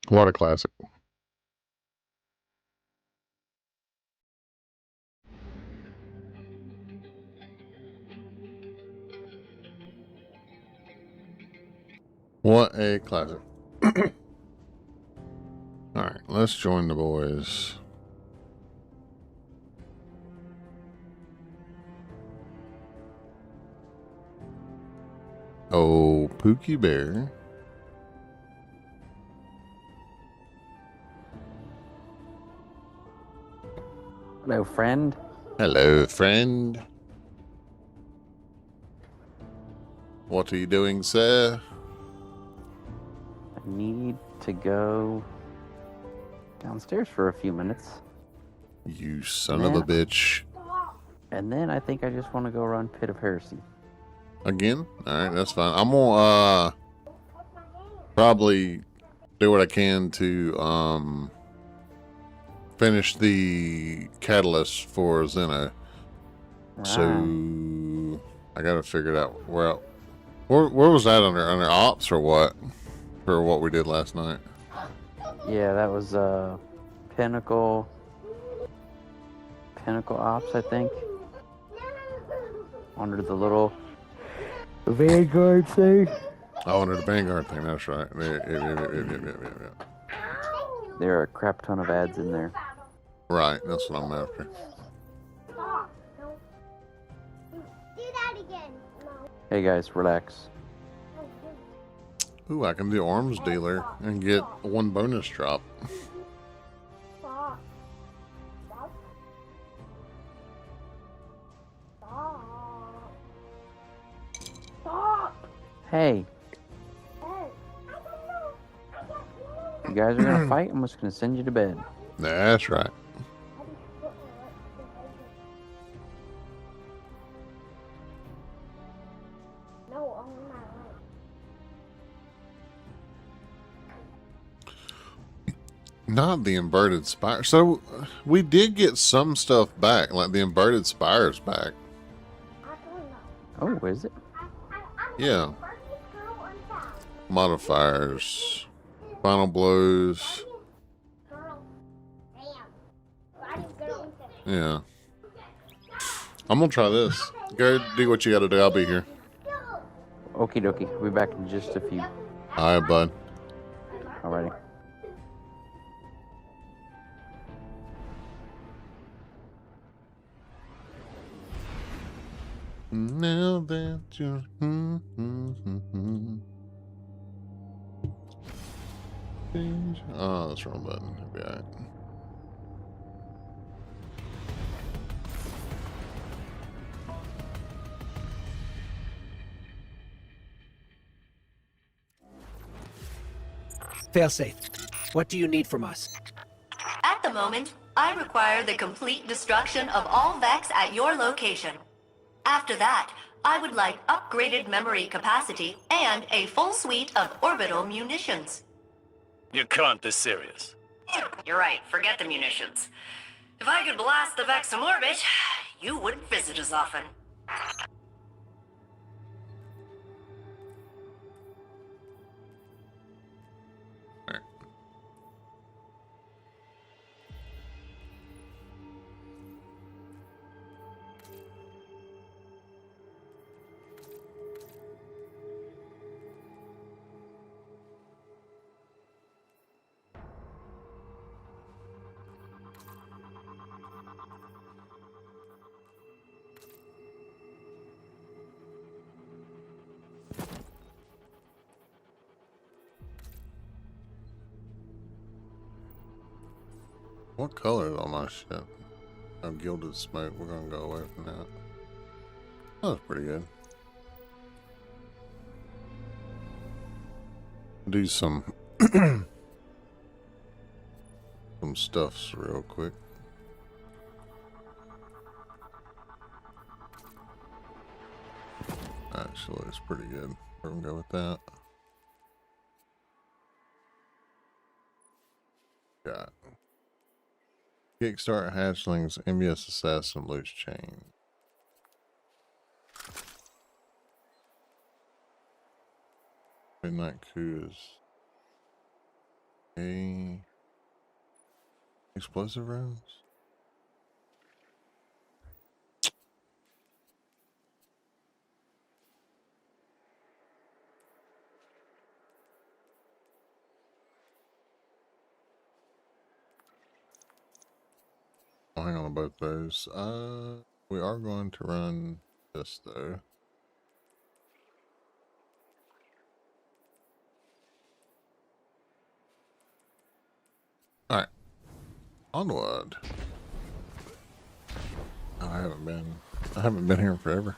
What a classic. What a classic. Alright, let's join the boys. Oh, Pookie Bear. Hello, friend. Hello, friend. What are you doing, sir? I need to go downstairs for a few minutes. You son of a bitch. And then I think I just want to go run Pit of Heresy. Again? Alright, that's fine. I'm gonna probably do what I can to finish the catalyst for Zeno. Right. So I gotta figure it out. Where was that under ops or what? For what we did last night. Yeah, that was Pinnacle Ops, I think. Under the little Vanguard thing. Oh, under the Vanguard thing, that's right. Yeah. There are a crap ton of ads in there. Right, that's what I'm after. Hey guys, relax. Ooh, I can do arms dealer and get one bonus drop. Hey. You guys are gonna fight? I'm just gonna send you to bed. That's right. Not the inverted spire. So we did get some stuff back, like the inverted spires back. Oh, is it? Yeah. Modifiers. Final blows. Yeah. I'm gonna try this. Go do what you gotta do. I'll be here. Okie dokie. We'll be back in just a few. Alright, bud. Alrighty. Now that you're oh, that's the wrong button. It'll be alright. Failsafe, what do you need from us? At the moment, I require the complete destruction of all Vex at your location. After that, I would like upgraded memory capacity and a full suite of orbital munitions. You can't be serious. You're right, forget the munitions. If I could blast the Vex from orbit, you wouldn't visit as often. What color is all my shit? Oh, gilded smoke. We're gonna go away from that. That was pretty good. Do some some stuffs real quick. Actually, it's pretty good. We're gonna go with that. Got Kickstart hatchlings, envious assassin, loose chain. Midnight coup is A explosive rounds. I'll hang on to both those. We are going to run this though. All right, onward. Oh, I haven't been here in forever.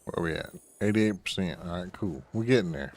Where are we at? 88%. All right, cool. We're getting there.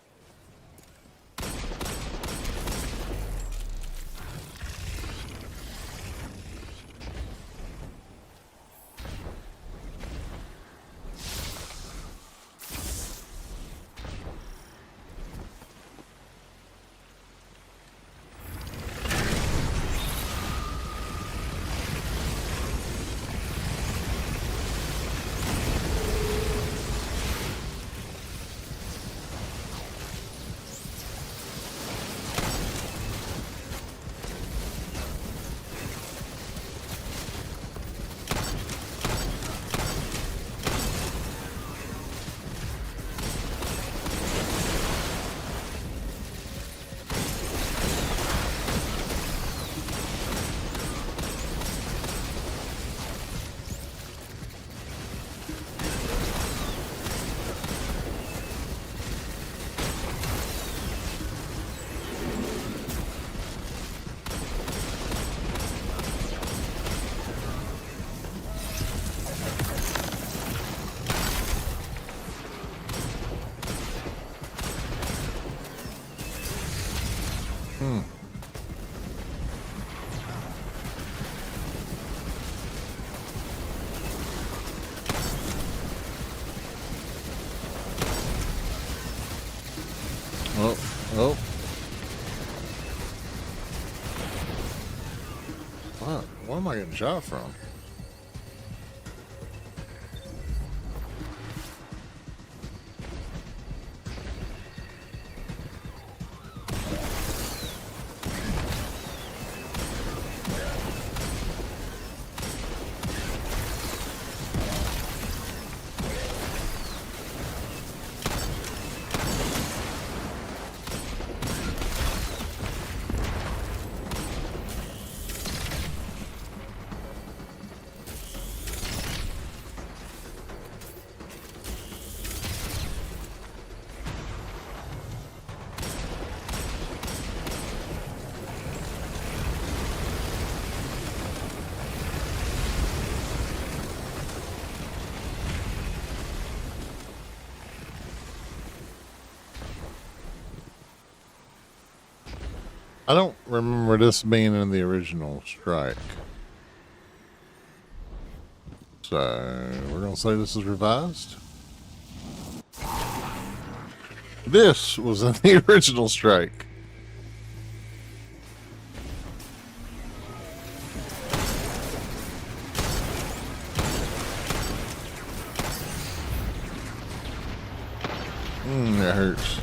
Oh, oh. What? Where am I getting shot from? I don't remember this being in the original strike. So, we're going to say this is revised. This was in the original strike. That hurts.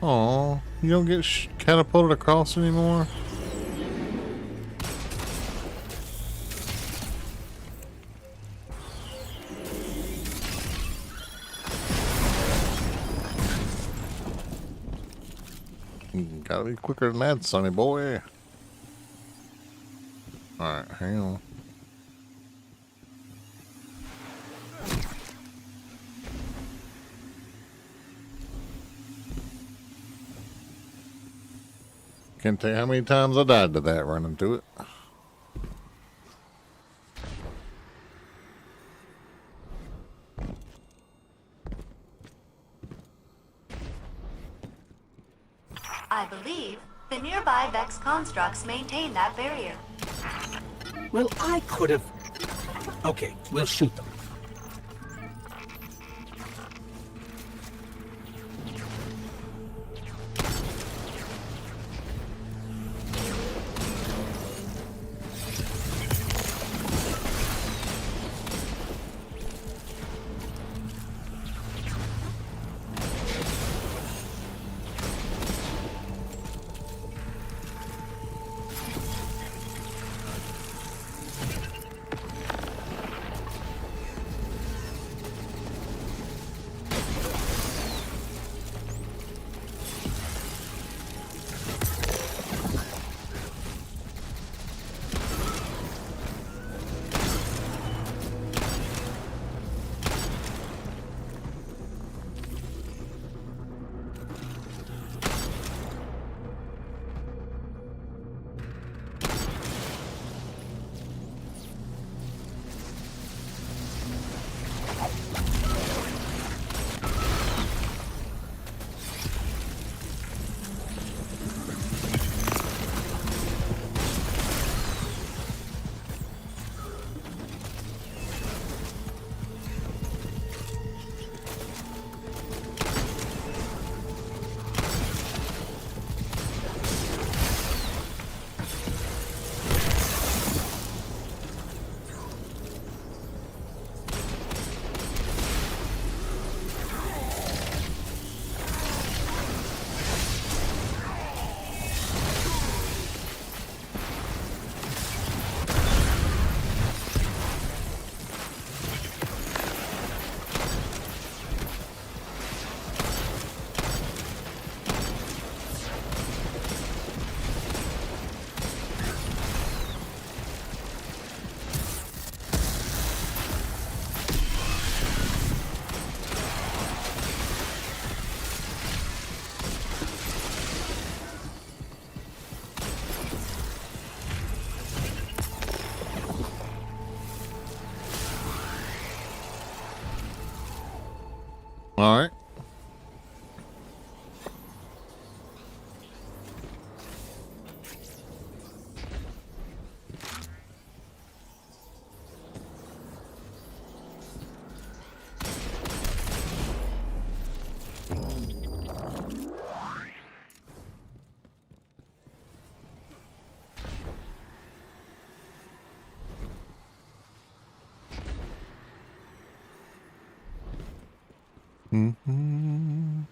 Aw, you don't get catapulted across anymore? You gotta be quicker than that, sonny boy. Alright, hang on. Can't tell you how many times I died to that running through it. I believe the nearby Vex constructs maintain that barrier. Well, I could have... Okay, we'll shoot them. All right. Mm-hmm.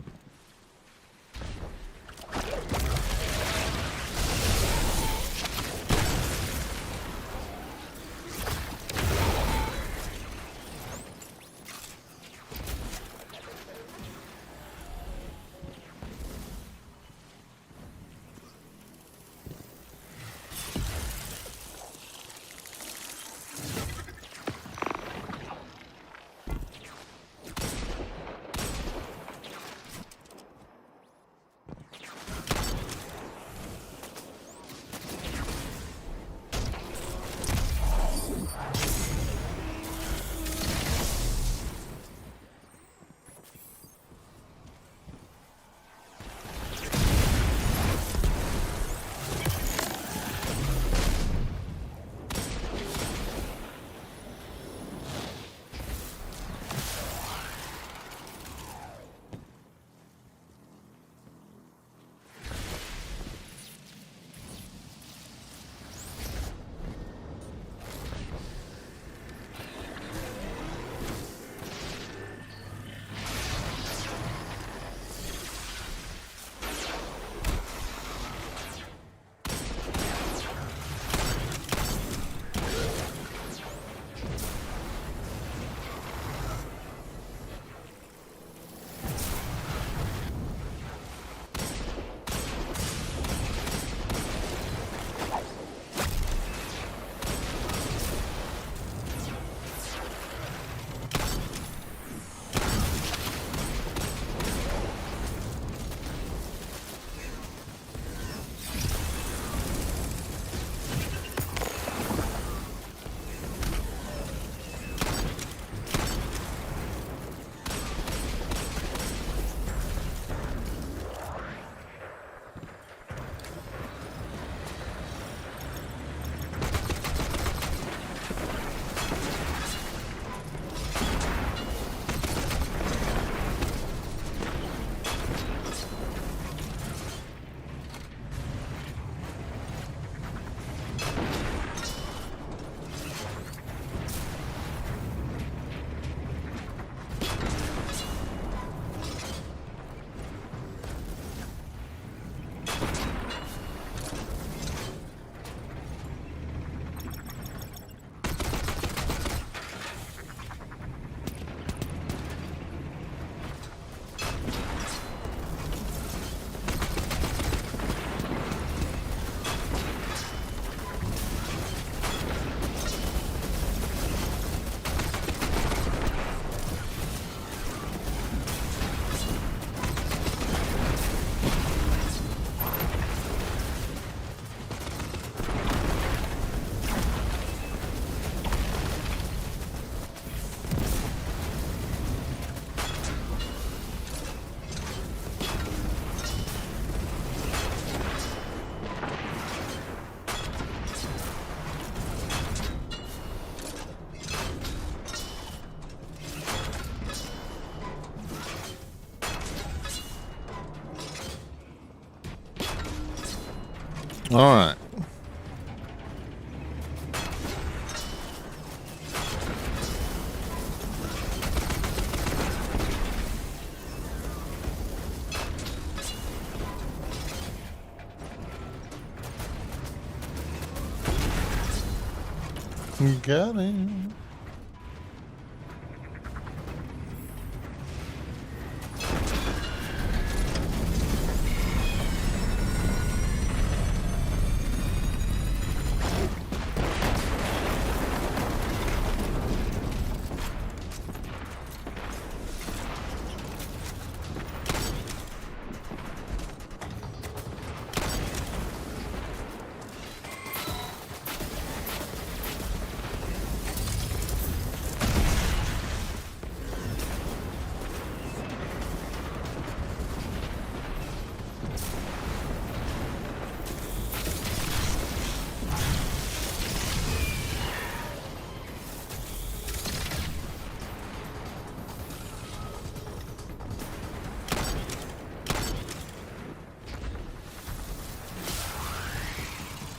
All right. Got him.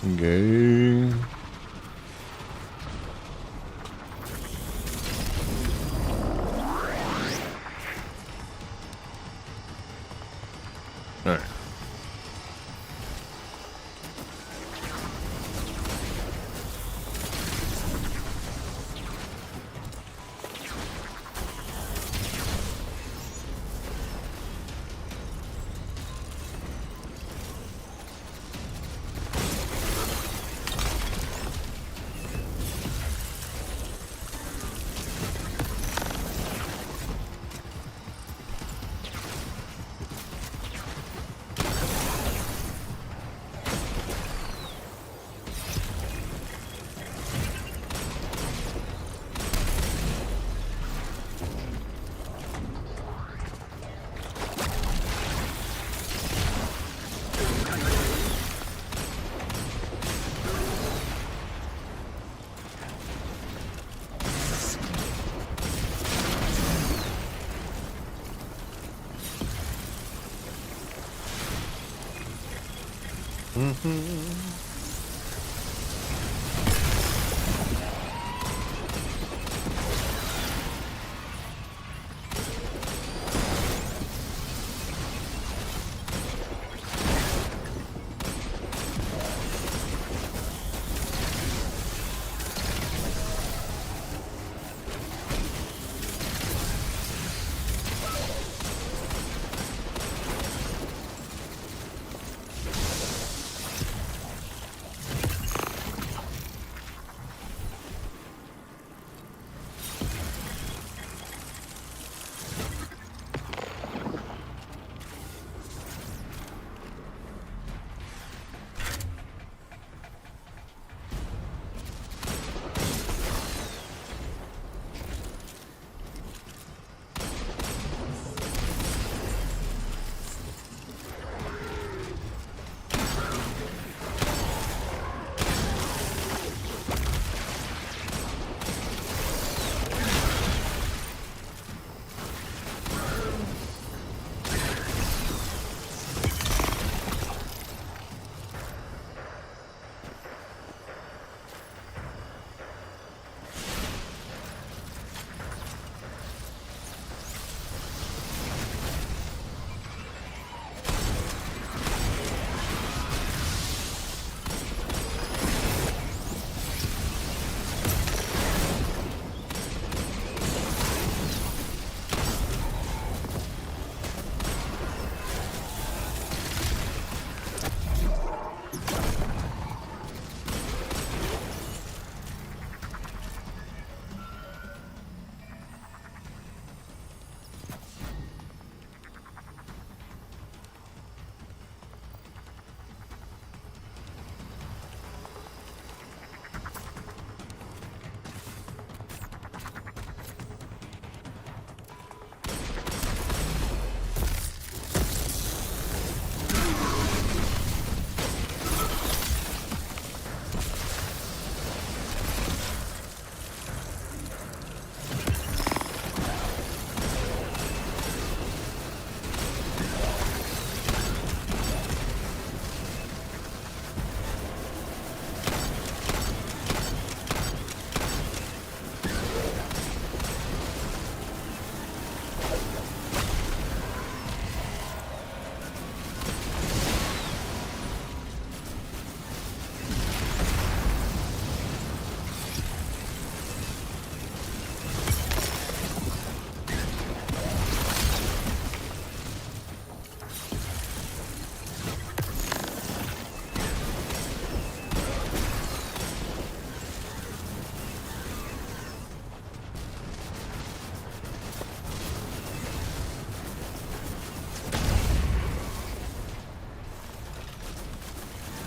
Okay. All right.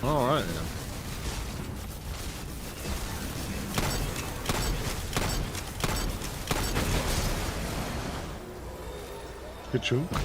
All right, then. Good joke.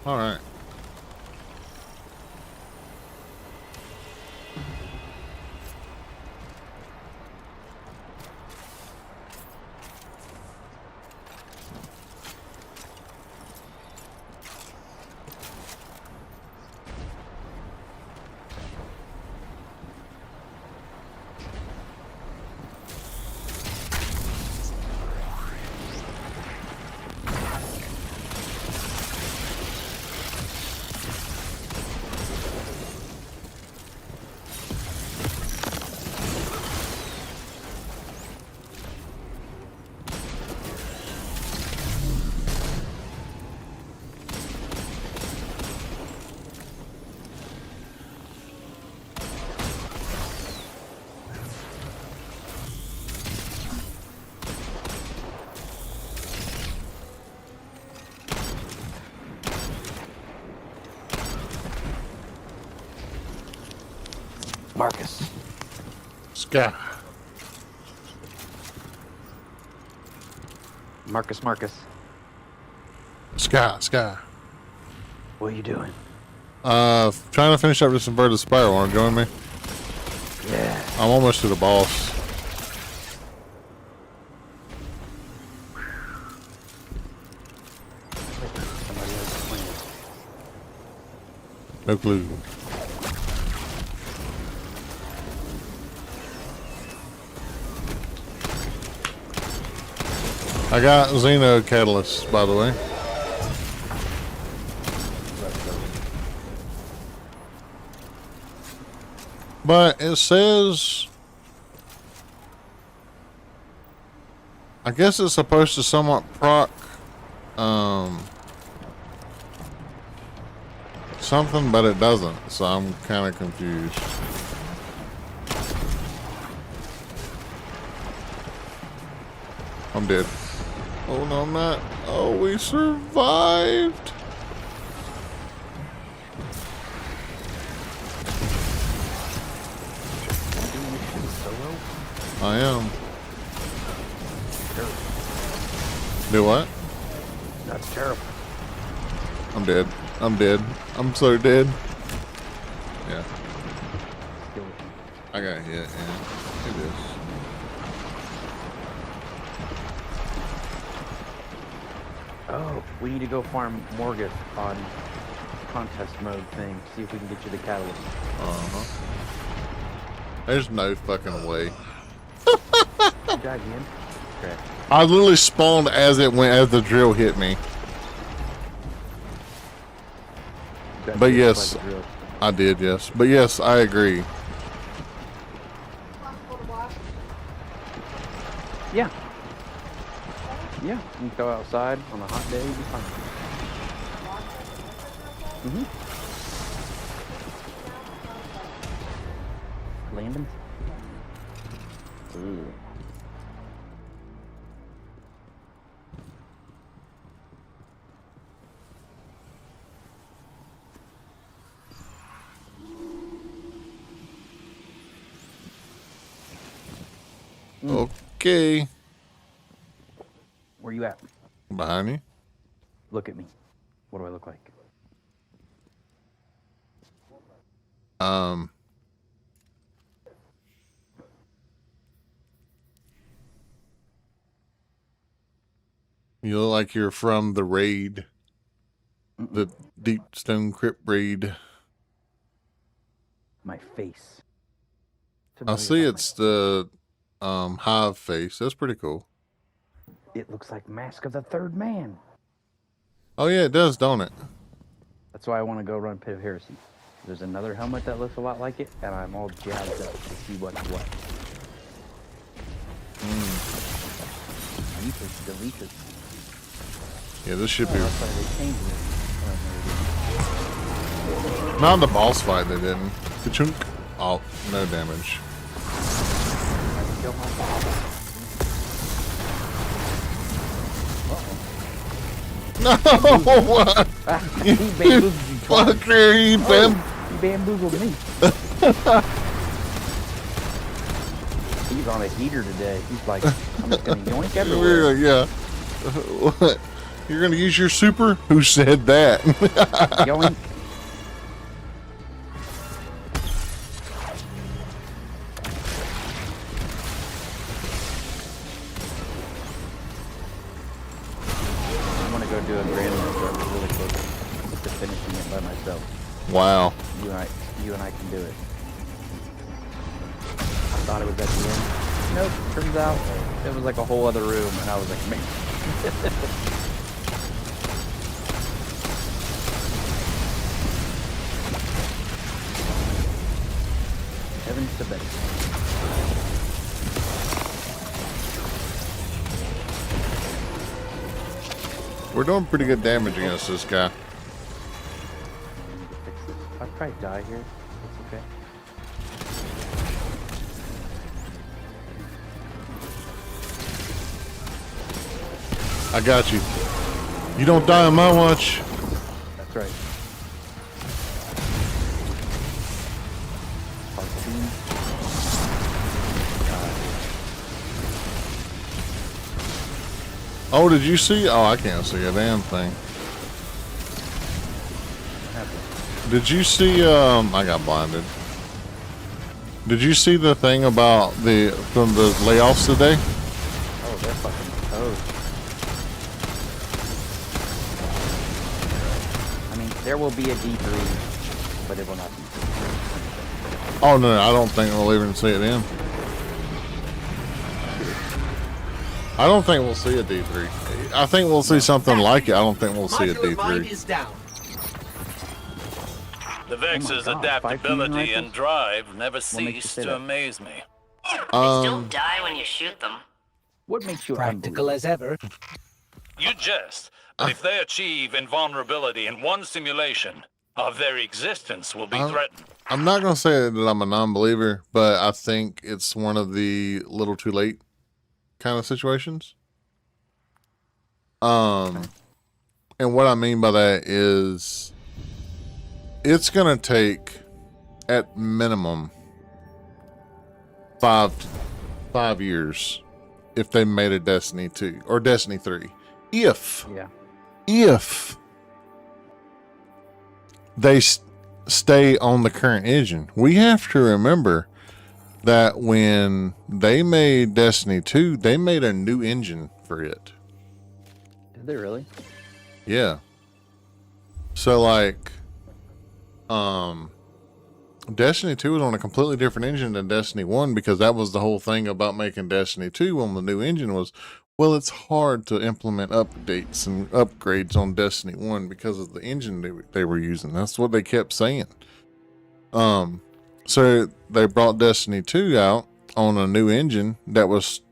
All right. Marcus. Sky. Marcus, Sky. what are you doing? Trying to finish up this inverted spiral. Want to join me? Yeah. I'm almost to the boss. Somebody else playing. No clue. I got Xeno Catalyst, by the way. But it says, I guess it's supposed to somewhat proc, something, but it doesn't. So I'm kind of confused. I'm dead. Oh no, I'm not. Oh, we survived. I am. Do what? That's terrible. I'm dead. I'm dead. I'm so dead. Yeah. I got hit, yeah. It is. Oh, we need to go farm Morgus on contest mode thing. See if we can get you the catalyst. Uh-huh. There's no fucking way. You died again? Okay. I literally spawned as the drill hit me. Got But hit yes. by the drill. I did, yes. But yes, I agree. Yeah. Yeah, you can go outside on a hot day, you'll be fine. Landon? Ooh. Okay. Where you at? Behind you. Look at me. What do I look like? You look like you're from the raid. The Deep Stone Crypt raid. My face. I see it's the hive face. That's pretty cool. It looks like Mask of the Third Man. Oh yeah, it does, don't it? That's why I want to go run Pit of Heresy. There's another helmet that looks a lot like it, and I'm all jazzed up to see what's what. I need to delete it. Yeah, this should be. Oh, that's why they changed it. Oh, no, Not in the boss fight, they didn't. Ka-chunk. Oh, no damage. I can kill myself. No! He bamboozled you twice. Fucker, He bamboozled me. He's on a heater today. He's like, I'm just gonna yoink everywhere. Yeah. What? You're gonna use your super? Who said that? Yoink. I'm gonna go do a grand master really quick to finishing it by myself. Wow. You and I can do it. I thought it was at the end. Nope. Turns out it was like a whole other room, and I was like, man. Heavens to bed. We're doing pretty good damage against this guy. I'll probably die here. It's okay. I got you. You don't die on my watch. That's right. Harpoon. Oh, did you see? Oh, I can't see a damn thing. What happened? Did you see? I got blinded. Did you see the thing about from the layoffs today? Oh, they're fucking toast. I mean, there will be a D3, but it will not be. Oh no, I don't think we'll even see it then. I don't think we'll see a D3. I think we'll see something like it. I don't think we'll see a Modular mine D3. is down. The Vex's God, 5 adaptability fusion and rifles? drive never What makes you cease say to that? amaze me. They still die when you shoot them. What makes you Practical as ever. You jest, but if they achieve invulnerability in one simulation, our very existence will be threatened. I'm not gonna say that I'm a non-believer, but I think it's one of the little too late kind of situations. And what I mean by that is it's gonna take at minimum 5 years if they made a Destiny 2 or Destiny 3. If Yeah. they stay on the current engine. We have to remember that when they made Destiny 2, they made a new engine for it. Did they really? Yeah. So like Destiny 2 was on a completely different engine than Destiny 1 because that was the whole thing about making Destiny 2 on the new engine was, well, it's hard to implement updates and upgrades on Destiny 1 because of the engine they were using. That's what they kept saying. So they brought Destiny 2 out on a new engine that was...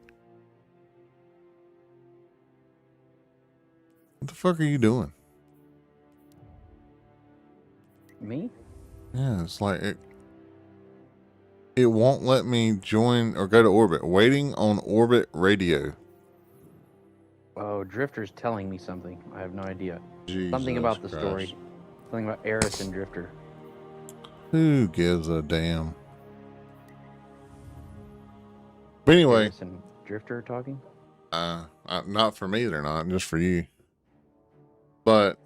What the fuck are you doing? Me? Yeah, it's like it won't let me join or go to orbit. Waiting on orbit radio. Oh, Drifter's telling me something. I have no idea. Jesus Something about the Christ. story. Something about Eris and Drifter. Who gives a damn? But anyway, Eris and Drifter are talking? not for me, they're not, just for you. But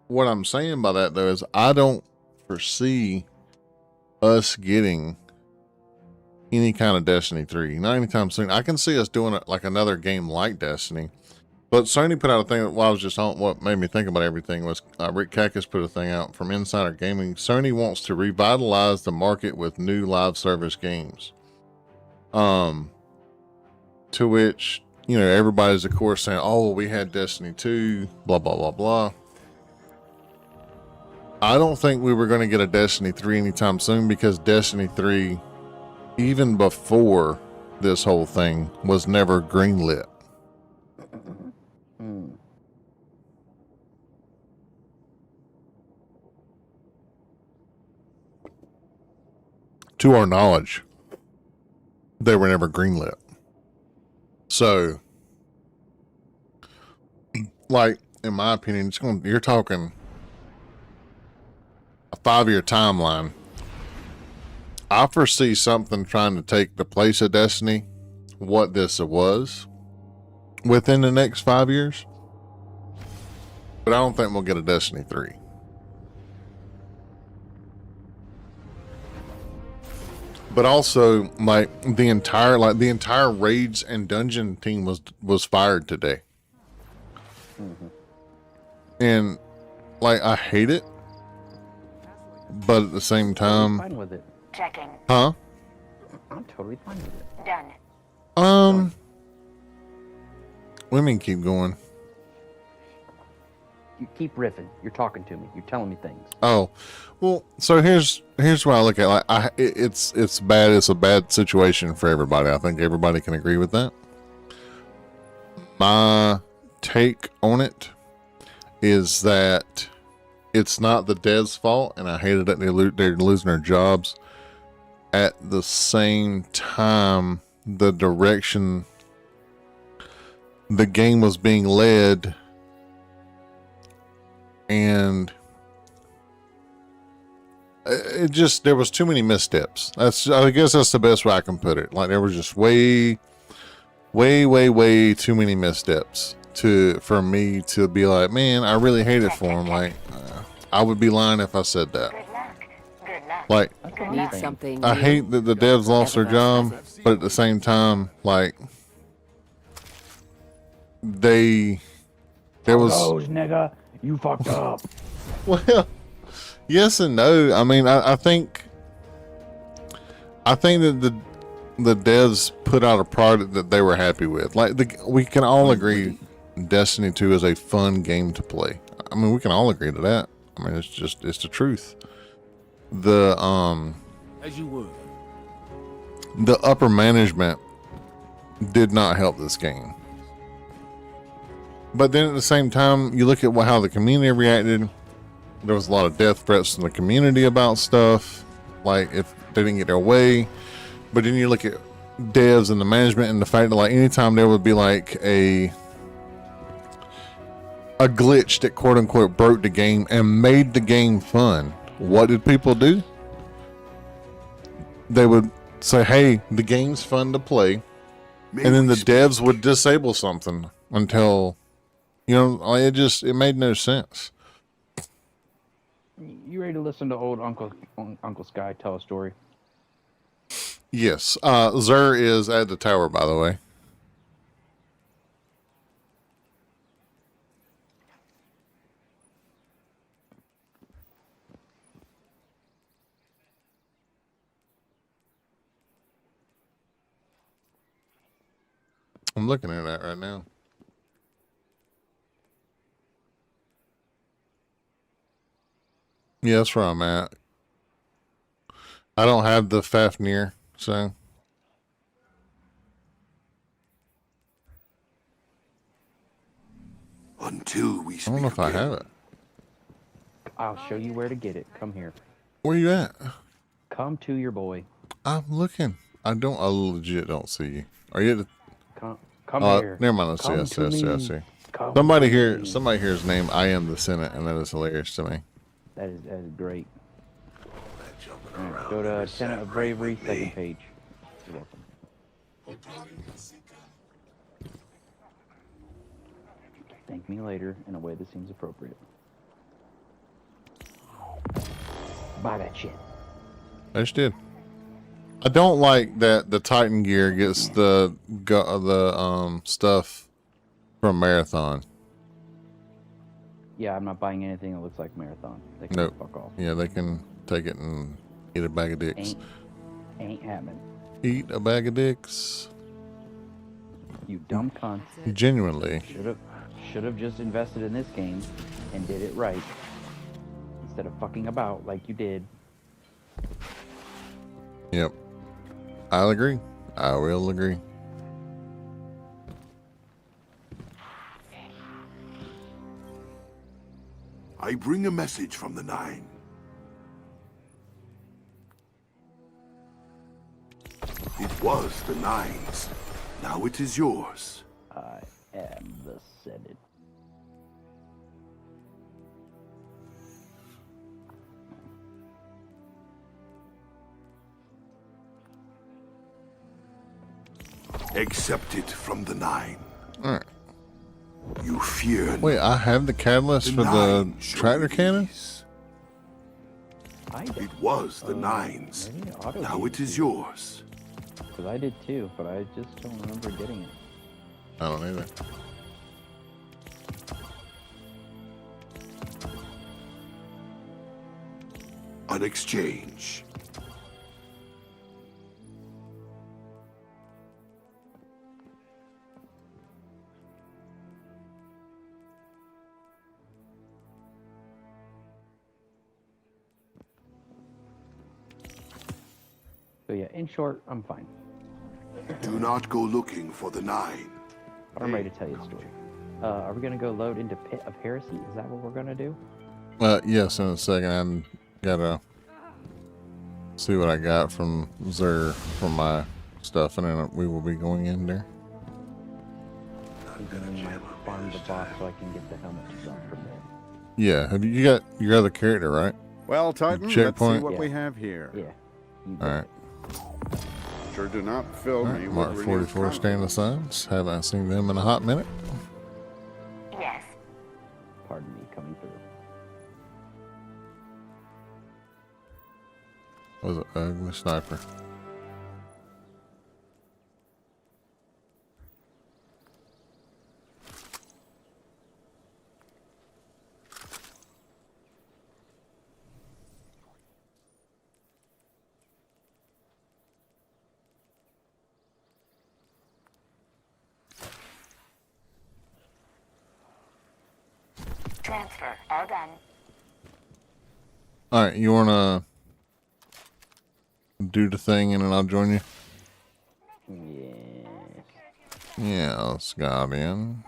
what I'm saying by that though is I don't foresee us getting any kind of Destiny 3, not anytime soon. I can see us doing it like another game like Destiny, but Sony put out a thing while I was just on. What made me think about everything was Rick Kakis put a thing out from Insider Gaming. Sony wants to revitalize the market with new live service games. To which, you know, everybody's of course saying, oh, we had Destiny 2, blah blah blah blah. I don't think we were going to get a Destiny 3 anytime soon because Destiny 3, even before this whole thing, was never greenlit. To our knowledge, they were never greenlit. So, like, in my opinion, you're talking a 5-year timeline. I foresee something trying to take the place of Destiny, what this was, within the next 5 years. But I don't think we'll get a Destiny 3. But also, like the entire raids and dungeon team was fired today. And like I hate it, but at the same I'm time, fine with it. Checking. huh? I'm totally fine with it. Done. What do you mean keep going? You keep riffing. You're talking to me. You're telling me things. Oh, well, so here's what I look at. Like, it's bad. It's a bad situation for everybody. I think everybody can agree with that. My take on it is that it's not the devs' fault, and I hated that they're losing their jobs. At the same time, the direction the game was being led, and it just, there was too many missteps. I guess that's the best way I can put it. Like, there was just way way too many missteps for me to be like, man, I really hate it for him. Like, I would be lying if I said that. Like, That's what I'm Need saying. something. I new. hate that the devs lost their Everyone job, has it. but at the same time, like, there was, nigga. You fucked up. well, yes and no. I mean, I think that the devs put out a product that they were happy with. Like, we can all agree Destiny 2 is a fun game to play. I mean, we can all agree to that. I mean, it's the truth. As you would. The upper management did not help this game. But then at the same time, you look at how the community reacted. There was a lot of death threats from the community about stuff, like if they didn't get their way. But then you look at devs and the management and the fact that, like, anytime there would be like a glitch that quote unquote broke the game and made the game fun, what did people do? They would say, hey, the game's fun to play. And then the devs would disable something until, you know, like, it made no sense. You ready to listen to old Uncle Sky tell a story? Yes. Zer is at the tower, by the way. I'm looking at that right now. Yeah, that's where I'm at. I don't have the Fafnir, so. Until we I speak don't know if I again. have it. I'll show you where to get it. Come here. Where you at? Come to your boy. I'm looking. I legit don't see you. Are you at the Come here. never mind. Let's see. Come I see. to I see. I me. see. Come Somebody to here. me. Somebody here's name. I am the Senate, and that is hilarious to me. That is great. That jumping All right, around go to never sat Tenet of right Bravery, with second me. page. You're welcome. Thank me later in a way that seems appropriate. Buy that shit. I just did. I don't like that the Titan gear gets the stuff from Marathon. Yeah, I'm not buying anything that looks like Marathon. They can Nope. fuck off. Yeah, they can take it and eat a bag of dicks. Ain't happening. Eat a bag of dicks. You dumb cunt. Genuinely. Should have just invested in this game and did it right. Instead of fucking about like you did. Yep. I'll agree. I will agree. I bring a message from the Nine. It was the Nine's. Now it is yours. I am the Senate. Accept it from the Nine. All right. You fear Wait, I have the catalyst for the Nine shall tractor cannon? release. I did. It was the Nine's. Maybe auto Now it is yours. yours. Because I did too, but I just don't remember getting it. I don't either. An exchange. So yeah, in short, I'm fine. Do not go looking for the Nine. I'm ready to tell you the story. Are we gonna go load into Pit of Heresy? Is that what we're gonna do? Yes, in a second. I'm gotta see what I got from Zer from my stuff, and then we will be going in there. I'm gonna farm the boss so I can get the helmet from there. Yeah, have you got your other character, right? Well, Titan, let's see Checkpoint. what we Yeah. have here. Yeah. You All right. Sure do not fill All me right, with Mark renewed 44 Stand of confidence. Signs. Haven't seen them in a hot minute. Yes. Pardon me, coming through. Was an ugly sniper. Transfer. All done. All right, you wanna do the thing and then I'll join you? Yes. Yes, Guardian.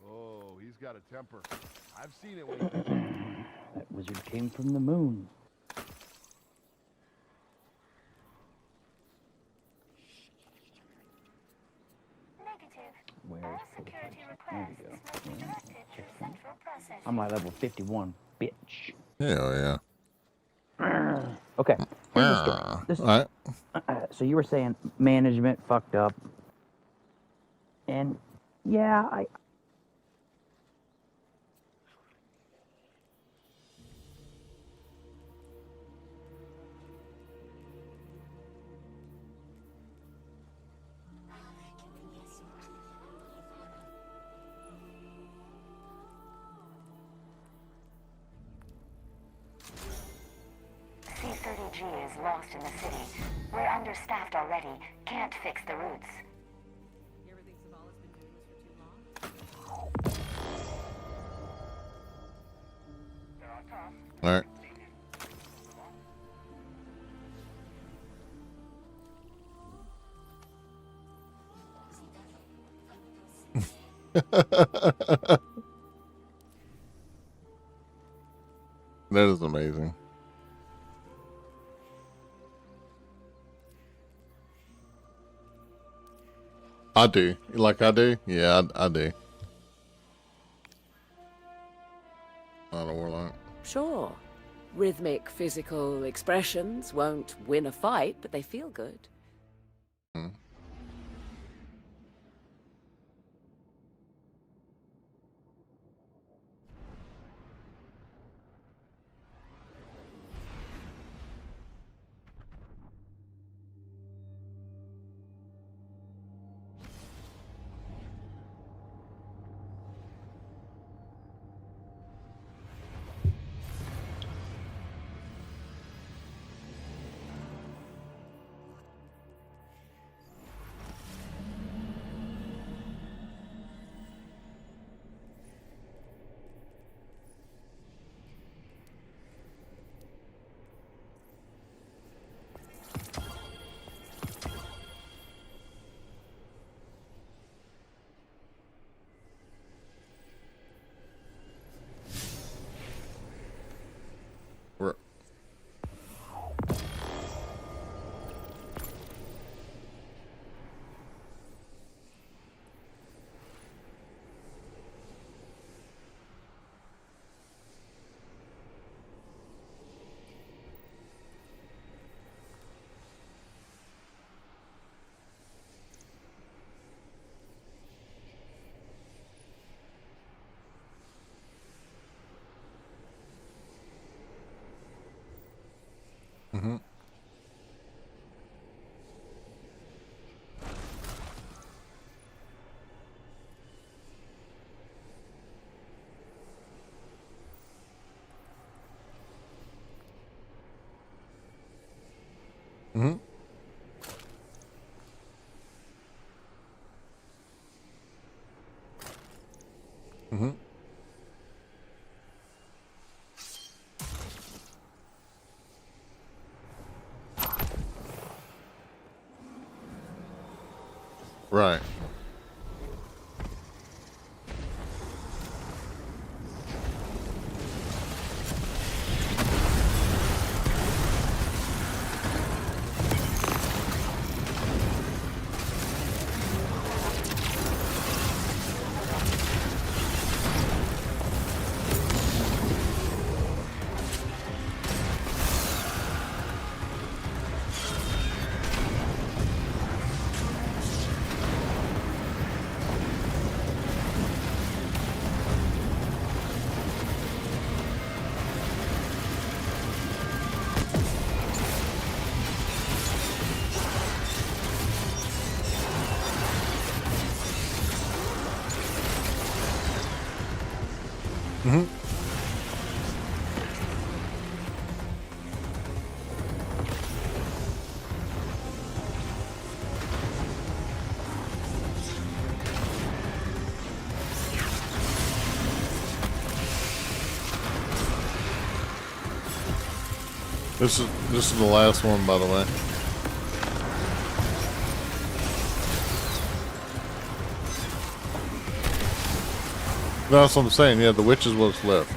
Oh, he's got a temper. I've seen it when he That wizard came from the moon. Where's security there we go. Yeah, I'm like level 51, bitch. Hell yeah. Okay. Here's the story. This, All right. so you were saying management fucked up. And yeah, I C30G is lost in the city. We're understaffed already. Can't fix the routes. You ever think Zavala's been doing this for too long? All right. That is amazing. I do. Like I do? Yeah, I do. Not a warlock. Sure. Rhythmic physical expressions won't win a fight, but they feel good. Hmm. We're mm-hmm. Mm-hmm. Mm-hmm. Right. Mm-hmm. This is the last one, by the way. That's what I'm saying. Yeah, the witch is what's left.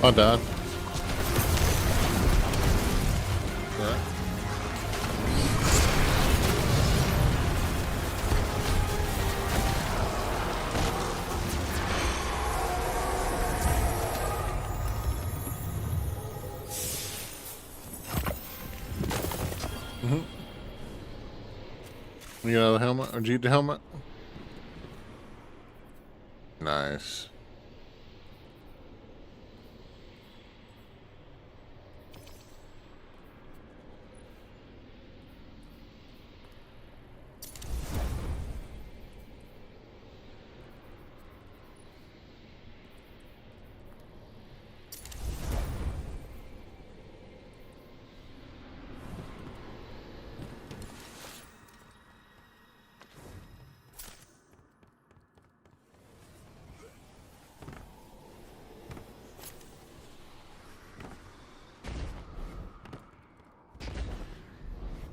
I died. Alright. Mm-hmm. You got the helmet? Or did you get the helmet? Nice.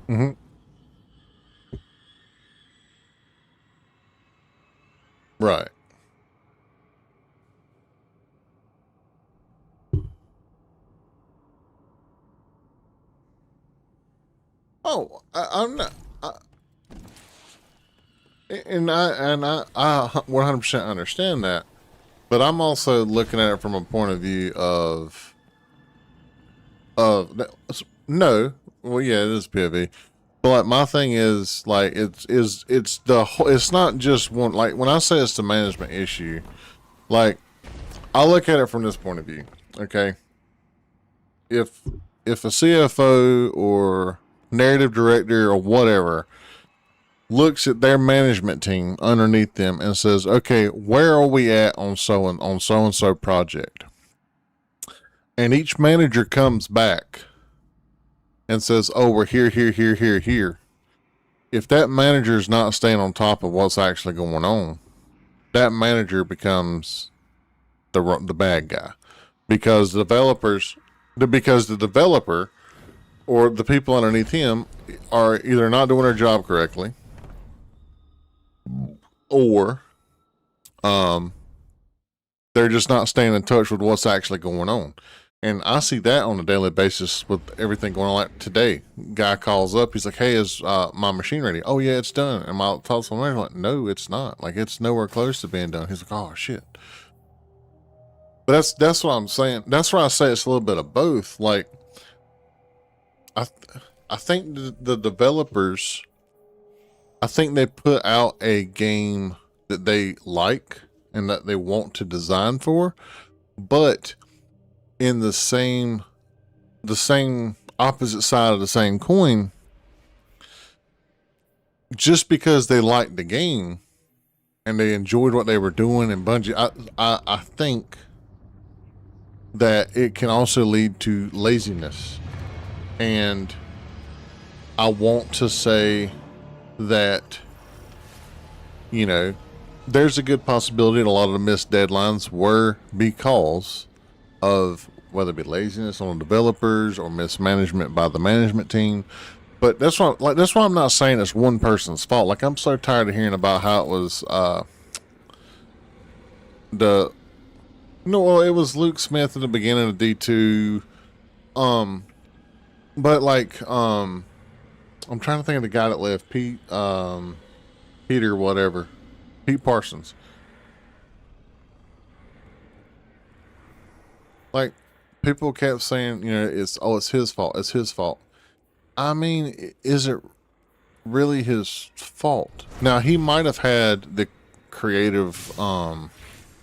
Mm-hmm. Right. Oh, I'm not. I 100% understand that, but I'm also looking at it from a point of view of no. Well, yeah, it is POV. But like my thing is like it's the whole. It's not just one. Like when I say it's the management issue, like I look at it from this point of view. Okay, if a CFO or narrative director or whatever looks at their management team underneath them and says, "Okay, where are we at on so and so project?" And each manager comes back and says, "Oh, we're here, here, here, here, here." If that manager is not staying on top of what's actually going on, that manager becomes the bad guy, because the developer or the people underneath him are either not doing their job correctly, or they're just not staying in touch with what's actually going on. And I see that on a daily basis with everything going on. Like today, guy calls up, he's like, "Hey, is my machine ready?" "Oh yeah, it's done." And my thoughts on there like, "No, it's not. Like it's nowhere close to being done." He's like, "Oh shit." But that's what I'm saying. That's why I say it's a little bit of both. Like I think the developers, I think they put out a game that they like and that they want to design for, but in the same opposite side of the same coin, just because they liked the game and they enjoyed what they were doing, and Bungie, I think that it can also lead to laziness. And I want to say that, you know, there's a good possibility that a lot of the missed deadlines were because of whether it be laziness on the developers or mismanagement by the management team. But that's why I'm not saying it's one person's fault. Like I'm so tired of hearing about how it was it was Luke Smith at the beginning of D2. But like I'm trying to think of the guy that left, Pete. Peter, whatever. Pete Parsons. Like, people kept saying, you know, it's his fault. It's his fault. I mean, is it really his fault? Now, he might have had the creative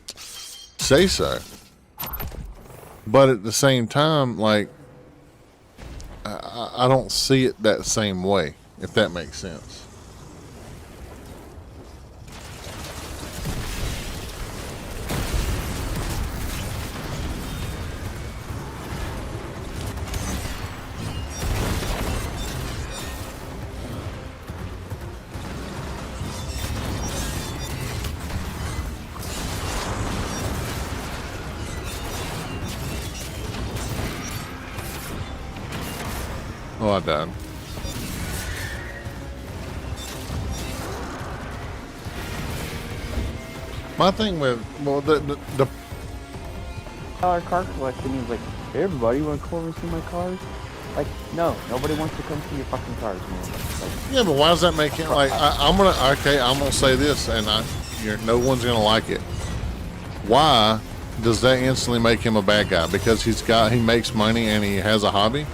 say so. But at the same time, like, I don't see it that same way, if that makes sense. Oh, I died. My thing with, well, the Our car collection, he was like, hey, everybody, you want to come over and see my cars? Like, no, nobody wants to come see your fucking cars, man. Like, yeah, but why does that make it like? I'm gonna say this, and no one's gonna like it. Why does that instantly make him a bad guy? Because he makes money and he has a hobby.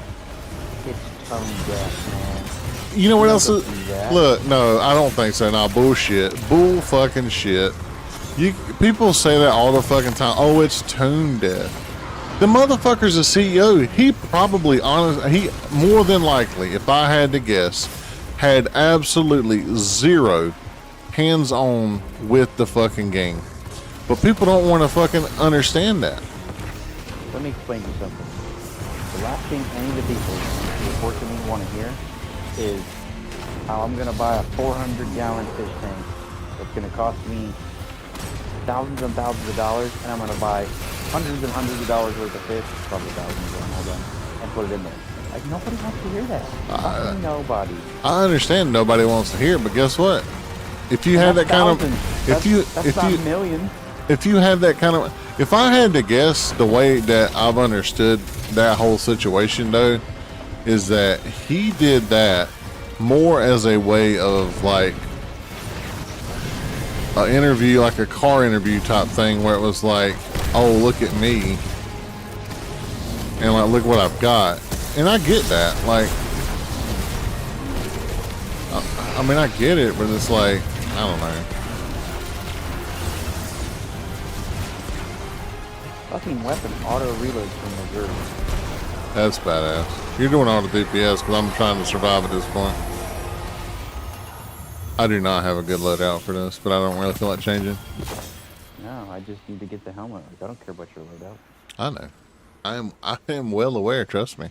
it's tone deaf, man. You know what You else don't is? go through that. Look, no, I don't think so. Nah, bullshit, bull fucking shit. People say that all the fucking time. Oh, it's tone deaf. The motherfucker's a CEO. He probably, he more than likely, if I had to guess, had absolutely zero hands-on with the fucking game. But people don't want to fucking understand that. Let me explain to you something. The last thing any of the people who report to me want to hear is how I'm going to buy a 400-gallon fish tank that's going to cost me thousands and thousands of dollars, and I'm going to buy hundreds and hundreds of dollars worth of fish, probably thousands when I'm all done, and put it in there. Like, nobody wants to hear that. Fucking nobody. I understand nobody wants to hear it, but guess what? If you had that kind of, That's not millions. if you had that kind of, if I had to guess, the way that I've understood that whole situation though, is that he did that more as a way of like an interview, like a car interview type thing, where it was like, oh, look at me, and like, look what I've got. And I get that, like, I mean, I get it, but it's like, I don't know. Fucking weapon auto reloads from Missouri. That's badass. You're doing all the DPS because I'm trying to survive at this point. I do not have a good loadout for this, but I don't really feel like changing. No, I just need to get the helmet. Like, I don't care about your loadout. I know. I am well aware, trust me.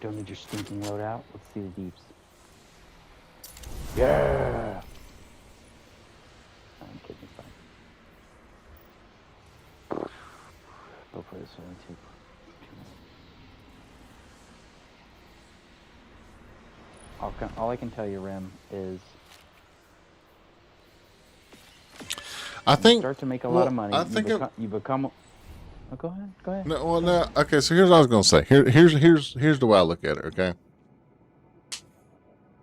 Don't need your stinking loadout. Let's see the deeps. Yeah! I'm kidding, it's fine. Hopefully this will only take 2 minutes. All I can tell you, Rim, is I think start to make a lot of money. I think you become. Oh, go ahead. Go ahead. no, well, no. Okay, so here's what I was gonna say. Here's the way I look at it. Okay,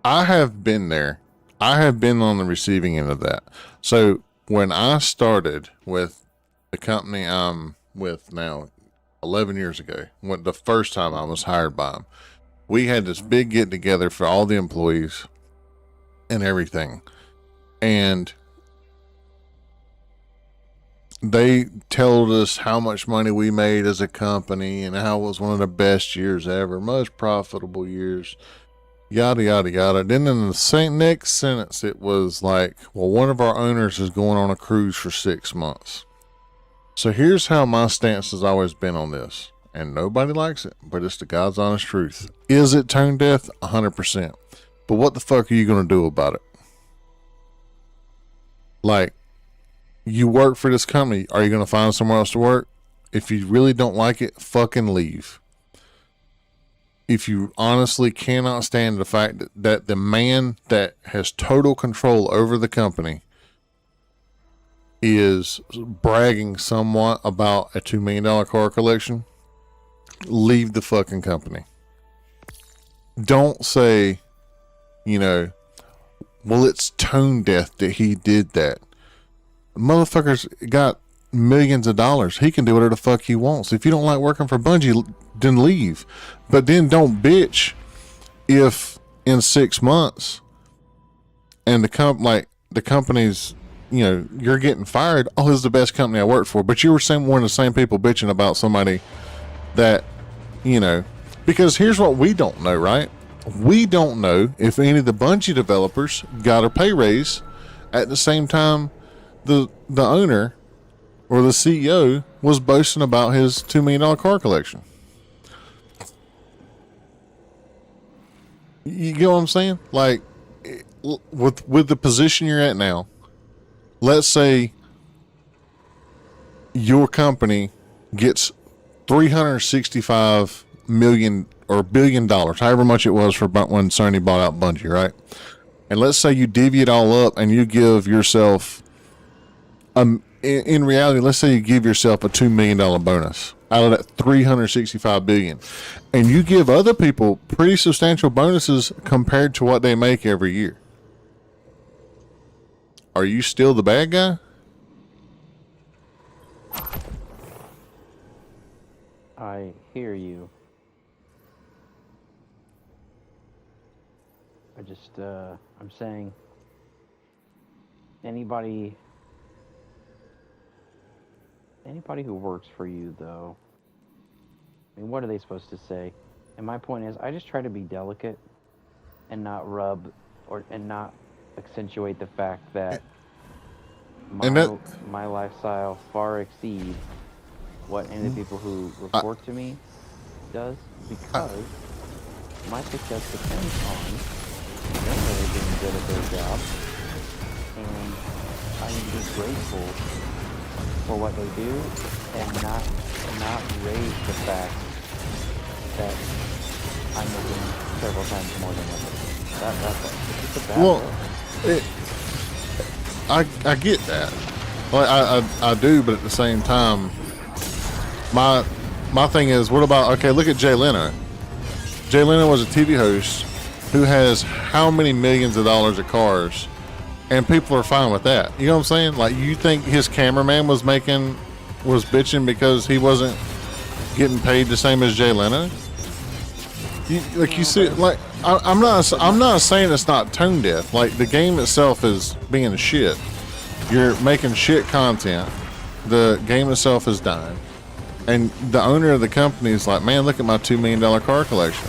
I have been there. I have been on the receiving end of that. So when I started with the company I'm with now, 11 years ago, when the first time I was hired by them, we had this big get together for all the employees and everything, and they told us how much money we made as a company and how it was one of the best years ever, most profitable years, yada yada yada. Then in the next sentence it was like, well, one of our owners is going on a cruise for 6 months. So here's how my stance has always been on this, and nobody likes it, but it's the God's honest truth. Is it tone deaf? 100%. But what the fuck are you going to do about it? Like, you work for this company. Are you going to find somewhere else to work? If you really don't like it, fucking leave. If you honestly cannot stand the fact that the man that has total control over the company is bragging somewhat about a $2 million car collection, leave the fucking company. Don't say, you know, Well, it's tone deaf that he did that. Motherfucker's got millions of dollars. He can do whatever the fuck he wants. If you don't like working for Bungie, then leave. But then don't bitch if in 6 months and the company's, you know, you're getting fired. Oh, this is the best company I worked for. But you were one of the same people bitching about somebody that, you know, because here's what we don't know, right? We don't know if any of the Bungie developers got a pay raise at the same time the owner or the CEO was boasting about his $2 million car collection. You get what I'm saying? Like, with the position you're at now, let's say your company gets $365 million or $1 billion, however much it was for when Sony bought out Bungie, right? And let's say you divvy it all up and you give yourself, in reality, let's say you give yourself a $2 million bonus out of that $365 billion, and you give other people pretty substantial bonuses compared to what they make every year. Are you still the bad guy? I hear you. I'm saying anybody who works for you, though, I mean, what are they supposed to say? And my point is, I just try to be delicate and not and not accentuate the fact that my lifestyle far exceeds what any of the people who report to me does, because my success depends on them really being good at their job, and I need to be grateful for what they do and not raise the fact that I'm making several times more than others. That's a bad I get that. Like, I do, but at the same time, my thing is, what about, okay, look at Jay Leno. Jay Leno was a TV host who has how many millions of dollars of cars, and people are fine with that. You know what I'm saying? Like, you think his cameraman was bitching because he wasn't getting paid the same as Jay Leno? You see, like, I'm not saying it's not tone deaf. Like, the game itself is being shit. You're making shit content. The game itself is dying. And the owner of the company is like, man, look at my $2 million car collection.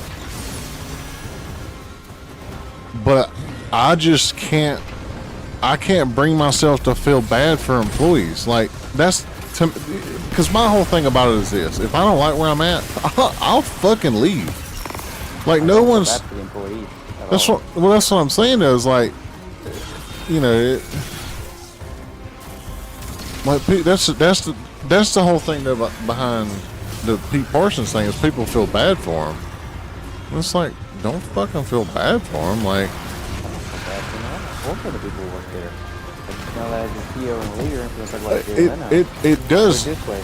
But I just can't bring myself to feel bad for employees. Like, because my whole thing about it is this: if I don't like where I'm at, I'll fucking leave. Like, no one's. That's what I'm saying. Is like, you know, like, that's the whole thing behind the Pete Parsons thing, is people feel bad for him. It's like, don't fucking feel bad for him. Like, work for the people who work there. You know, as a CEO and leader, it does. Put it this way,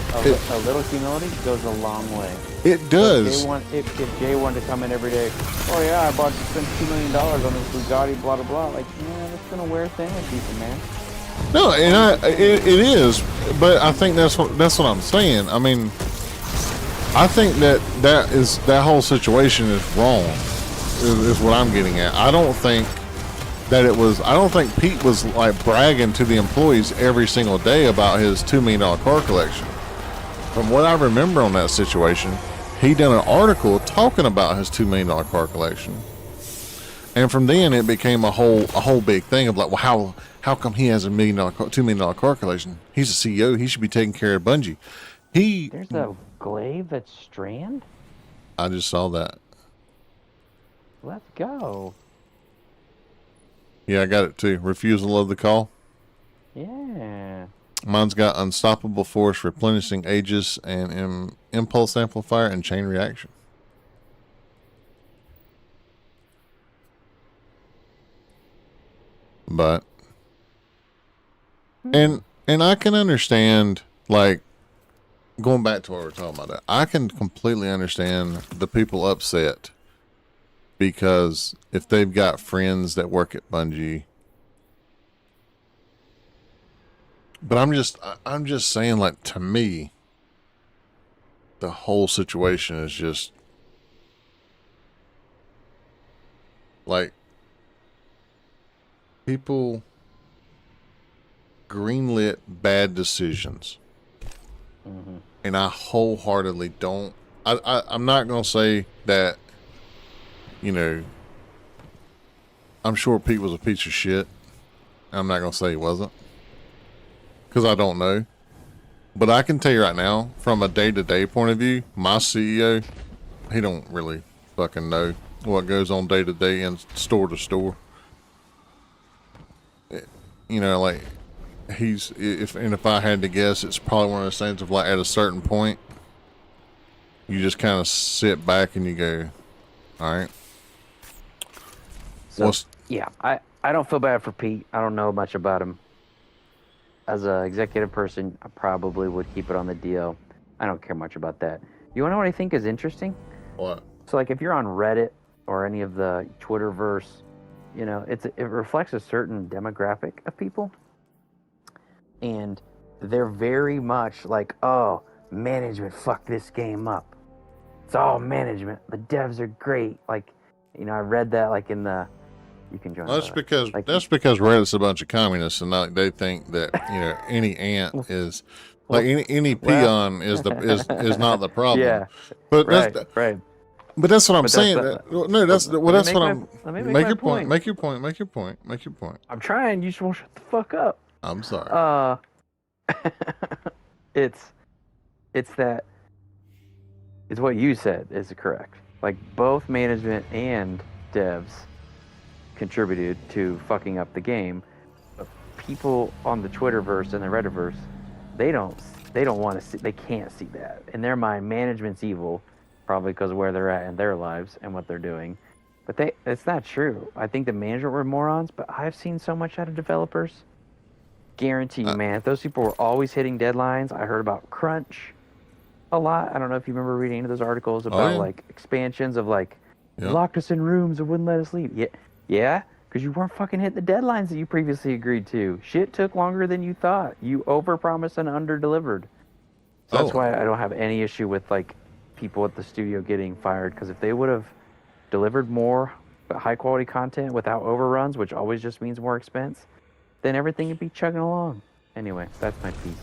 a little humility goes a long way. It does. If Jay wanted to come in every day, oh yeah, I spent $2 million on this Bugatti, blah blah blah. Like, man, it's gonna wear thin on people, man. No, and it is, but I think that's what I'm saying. I mean, I think that whole situation is wrong. Is what I'm getting at. I don't think Pete was like bragging to the employees every single day about his $2 million car collection. From what I remember on that situation, he done an article talking about his $2 million car collection. And from then it became a whole big thing of like, well, how come he has $2 million car collection? He's a CEO. He should be taking care of Bungie. There's a glaive that's Strand? I just saw that. Let's go. Yeah, I got it too. Refusal of the call. Yeah. Mine's got unstoppable force, replenishing aegis, and impulse amplifier and chain reaction. But and I can understand, like, going back to what we're talking about, I can completely understand the people upset, because if they've got friends that work at Bungie But I'm just saying, like, to me, the whole situation is just like people greenlit bad decisions. And I wholeheartedly don't. I'm not going to say that, you know, I'm sure Pete was a piece of shit. I'm not going to say he wasn't, because I don't know. But I can tell you right now, from a day-to-day point of view, my CEO, he don't really fucking know what goes on day-to-day and store to store. You know, like, if I had to guess, it's probably one of those things of, like, at a certain point, you just kind of sit back and you go, all right. So, yeah, I don't feel bad for Pete. I don't know much about him. As an executive person, I probably would keep it on the DL. I don't care much about that. You want to know what I think is interesting? What? So, like, if you're on Reddit or any of the Twitterverse, you know, it reflects a certain demographic of people. And they're very much like, oh, management fucked this game up. It's all management. The devs are great. Like, you know, I read that, like, in the... You can join. That's because Reddit's a bunch of communists, and they think that, you know, any ant is like any peon is not the problem. Yeah, but right. But that's what I'm saying. Let me make your point. Make your point. I'm trying. You just won't shut the fuck up. I'm sorry. It's what you said is correct. Like, both management and devs contributed to fucking up the game. But people on the Twitterverse and the Reddiverse, they don't want to see, they can't see that. In their mind, management's evil, probably because of where they're at in their lives and what they're doing. But it's not true. I think the management were morons, but I've seen so much out of developers. Guarantee you, man, if those people were always hitting deadlines. I heard about crunch a lot. I don't know if you remember reading any of those articles about like expansions of like locked us in rooms and wouldn't let us leave. Yeah, because you weren't fucking hitting the deadlines that you previously agreed to. Shit took longer than you thought. You overpromised and underdelivered. So that's why I don't have any issue with like people at the studio getting fired, because if they would have delivered more high quality content without overruns, which always just means more expense, then everything would be chugging along. Anyway, that's my piece.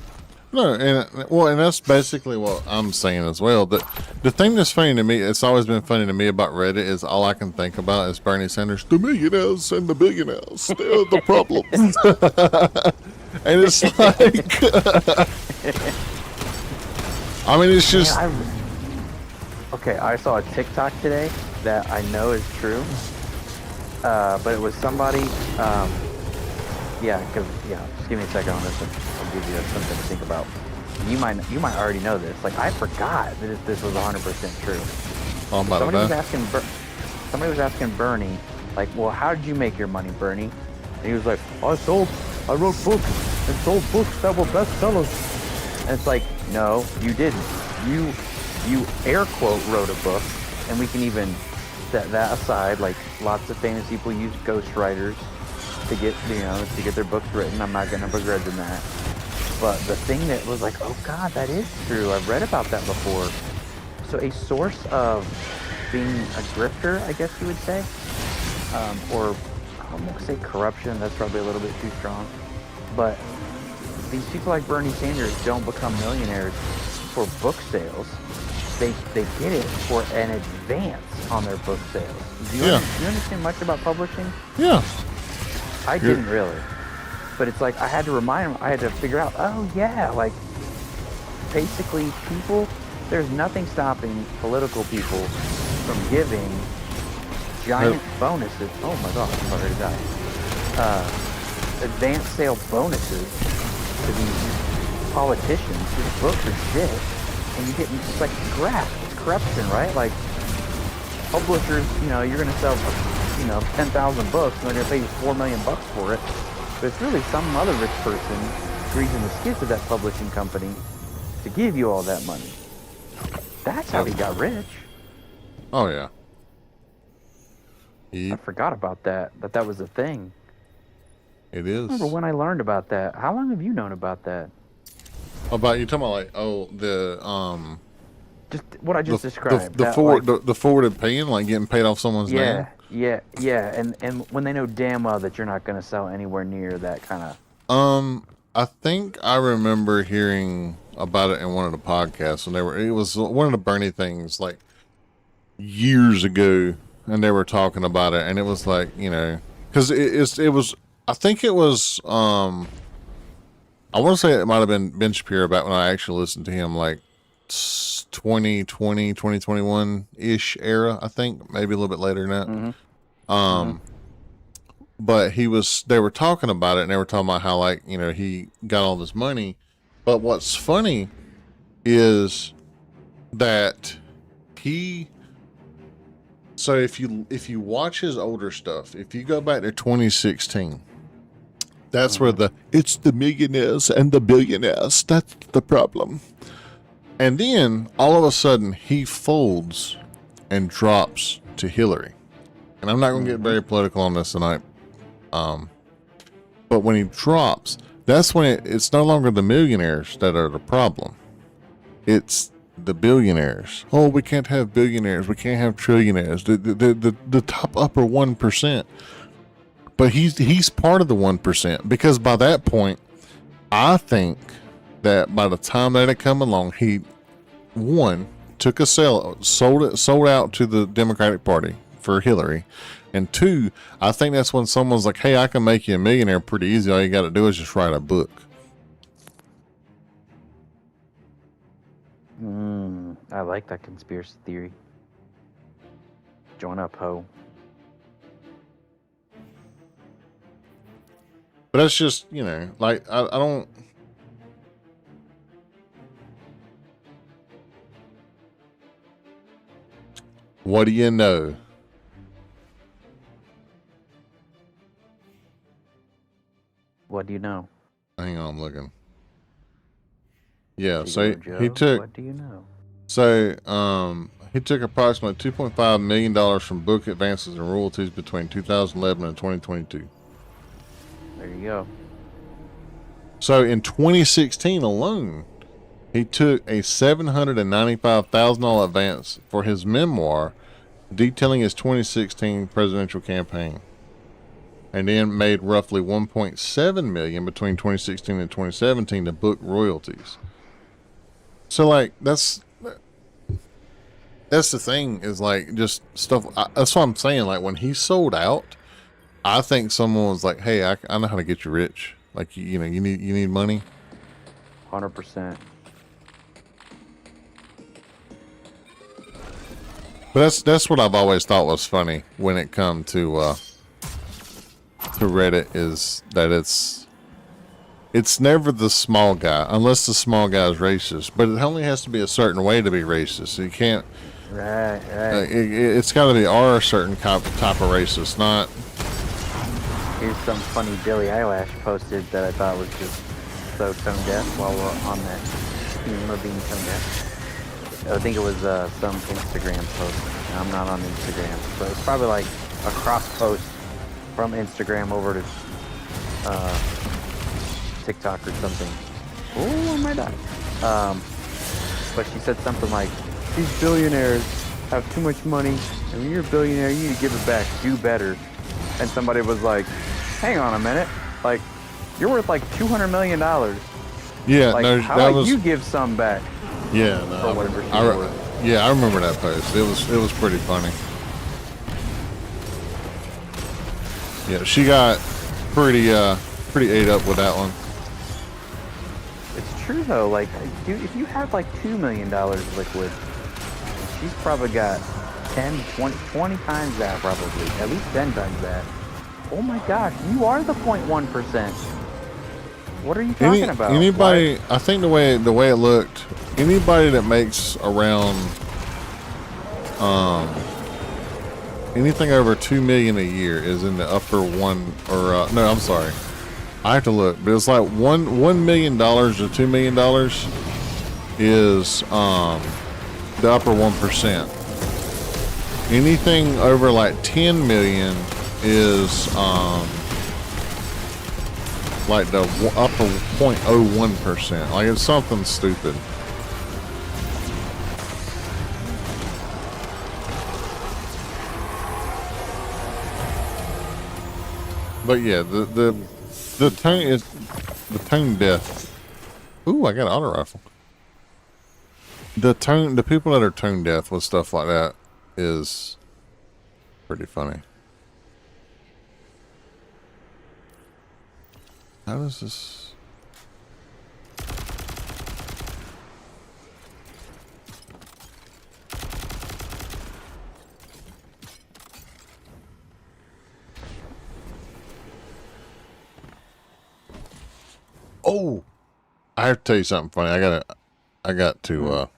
No, and that's basically what I'm saying as well. That the thing that's funny to me, it's always been funny to me about Reddit, is all I can think about is Bernie Sanders, the millionaires and the billionaires, they're the problem. And it's like, I mean, it's just. Okay, I saw a TikTok today that I know is true, but it was somebody. Just give me a second on this one. I'll give you something to think about. You might already know this. Like, I forgot that this was 100% true. Somebody was asking Bernie, like, well, how did you make your money, Bernie? And he was like, I wrote books and sold books that were bestsellers. And it's like, no, you didn't. You air quote wrote a book, and we can even set that aside. Like, lots of famous people use ghostwriters to get their books written. I'm not gonna begrudge them that. But the thing that was like, oh god, that is true. I've read about that before. So a source of being a grifter, I guess you would say, or I won't say corruption. That's probably a little bit too strong. But these people like Bernie Sanders don't become millionaires for book sales. They get it for an advance on their book sales. Do you understand much about publishing? Yeah. I didn't really. But it's like I had to remind them, I had to figure out, oh yeah, like basically there's nothing stopping political people from giving giant bonuses. Oh my god, I'm sorry to die. Advanced sale bonuses to these politicians whose books are shit. And you get, it's like graft, it's corruption, right? Like publishers, you're going to sell, 10,000 books and they're going to pay you $4 million for it. But it's really some other rich person greasing the skids of that publishing company to give you all that money. That's how he got rich. Oh, yeah. I forgot about that was a thing. It is. remember when I learned about that. How long have you known about that? About you talking about like Just what I just the described. the, that, forward like, the forwarded paying, like getting paid off someone's name. yeah. And when they know damn well that you're not going to sell anywhere near that kind of. I think I remember hearing about it in one of the podcasts when it was one of the Bernie things like years ago, and they were talking about it, and it was like, you know, because it was, I think it was, I want to say it might have been Ben Shapiro back when I actually listened to him, like 2020, 2021 ish era, I think, maybe a little bit later than that. But they were talking about it, and they were talking about how, like, you know, he got all this money. But what's funny is that so if you watch his older stuff, if you go back to 2016, that's where it's the millionaires and the billionaires, that's the problem. And then all of a sudden he folds and drops to Hillary. And I'm not going to get very political on this tonight. But when he drops, that's when it's no longer the millionaires that are the problem. It's the billionaires. Oh, we can't have billionaires. We can't have trillionaires. The top upper 1%. But he's part of the 1%, because by that point, I think that by the time that it come along, he took sold out to the Democratic Party for Hillary. And 2, I think that's when someone's like, hey, I can make you a millionaire pretty easy. All you got to do is just write a book. I like that conspiracy theory. Join up, ho. But that's just, you know, like, I don't... What do you know? What do you know? Hang on, I'm looking. Yeah, Joe, so Joe, he took... What do you know? So, he took approximately $2.5 million from book advances and royalties between 2011 and 2022. There you go. So, in 2016 alone, he took a $795,000 advance for his memoir detailing his 2016 presidential campaign, and then made roughly $1.7 million between 2016 and 2017 to book royalties. So, like, that's the thing, is like just stuff. That's what I'm saying. Like, when he sold out, I think someone was like, "Hey, I know how to get you rich. Like, you know, you need money." 100%. But that's what I've always thought was funny when it come to Reddit, is that it's never the small guy, unless the small guy is racist. But it only has to be a certain way to be racist. You can't. Right. It's got to be our certain type of racist, not. Here's some funny Billie Eilish posted that I thought was just so tone deaf while we're on that theme of being tone deaf. I think it was some Instagram post. I'm not on Instagram, so it's probably like a cross post from Instagram over to TikTok or something. Oh my God. But she said something like, these billionaires have too much money, and when you're a billionaire, you need to give it back, do better. And somebody was like, hang on a minute, like, you're worth like $200 million. Yeah, like, no, how that about was. you give some back? Yeah, no, Or whatever she's worth. yeah, I remember that post. It was pretty funny. Yeah, she got pretty ate up with that one. It's true though, like, dude, if you have like $2 million liquid, she's probably got 10, 20 times that, probably. At least 10 times that. Oh my gosh, you are the 0.1%. What are you talking about? Anybody, I think the way it looked, anybody that makes around anything over $2 million a year is in the upper one, or no, I'm sorry, I have to look, but it's like $1 million or $2 million is the upper 1%. Anything over like 10 million is like the upper 0.01%. Like it's something stupid. But yeah, the tone is the tone deaf. Ooh, I got an auto rifle. The people that are tone deaf with stuff like that is pretty funny. How does this? Oh, I have to tell you something funny. I got to,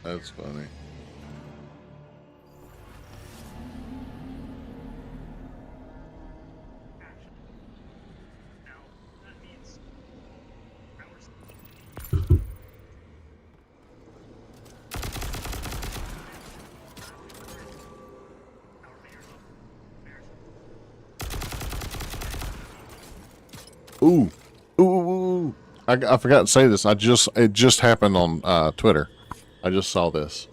that's funny. Ooh. Ooh. I forgot to say this. It just happened on Twitter. I just saw this.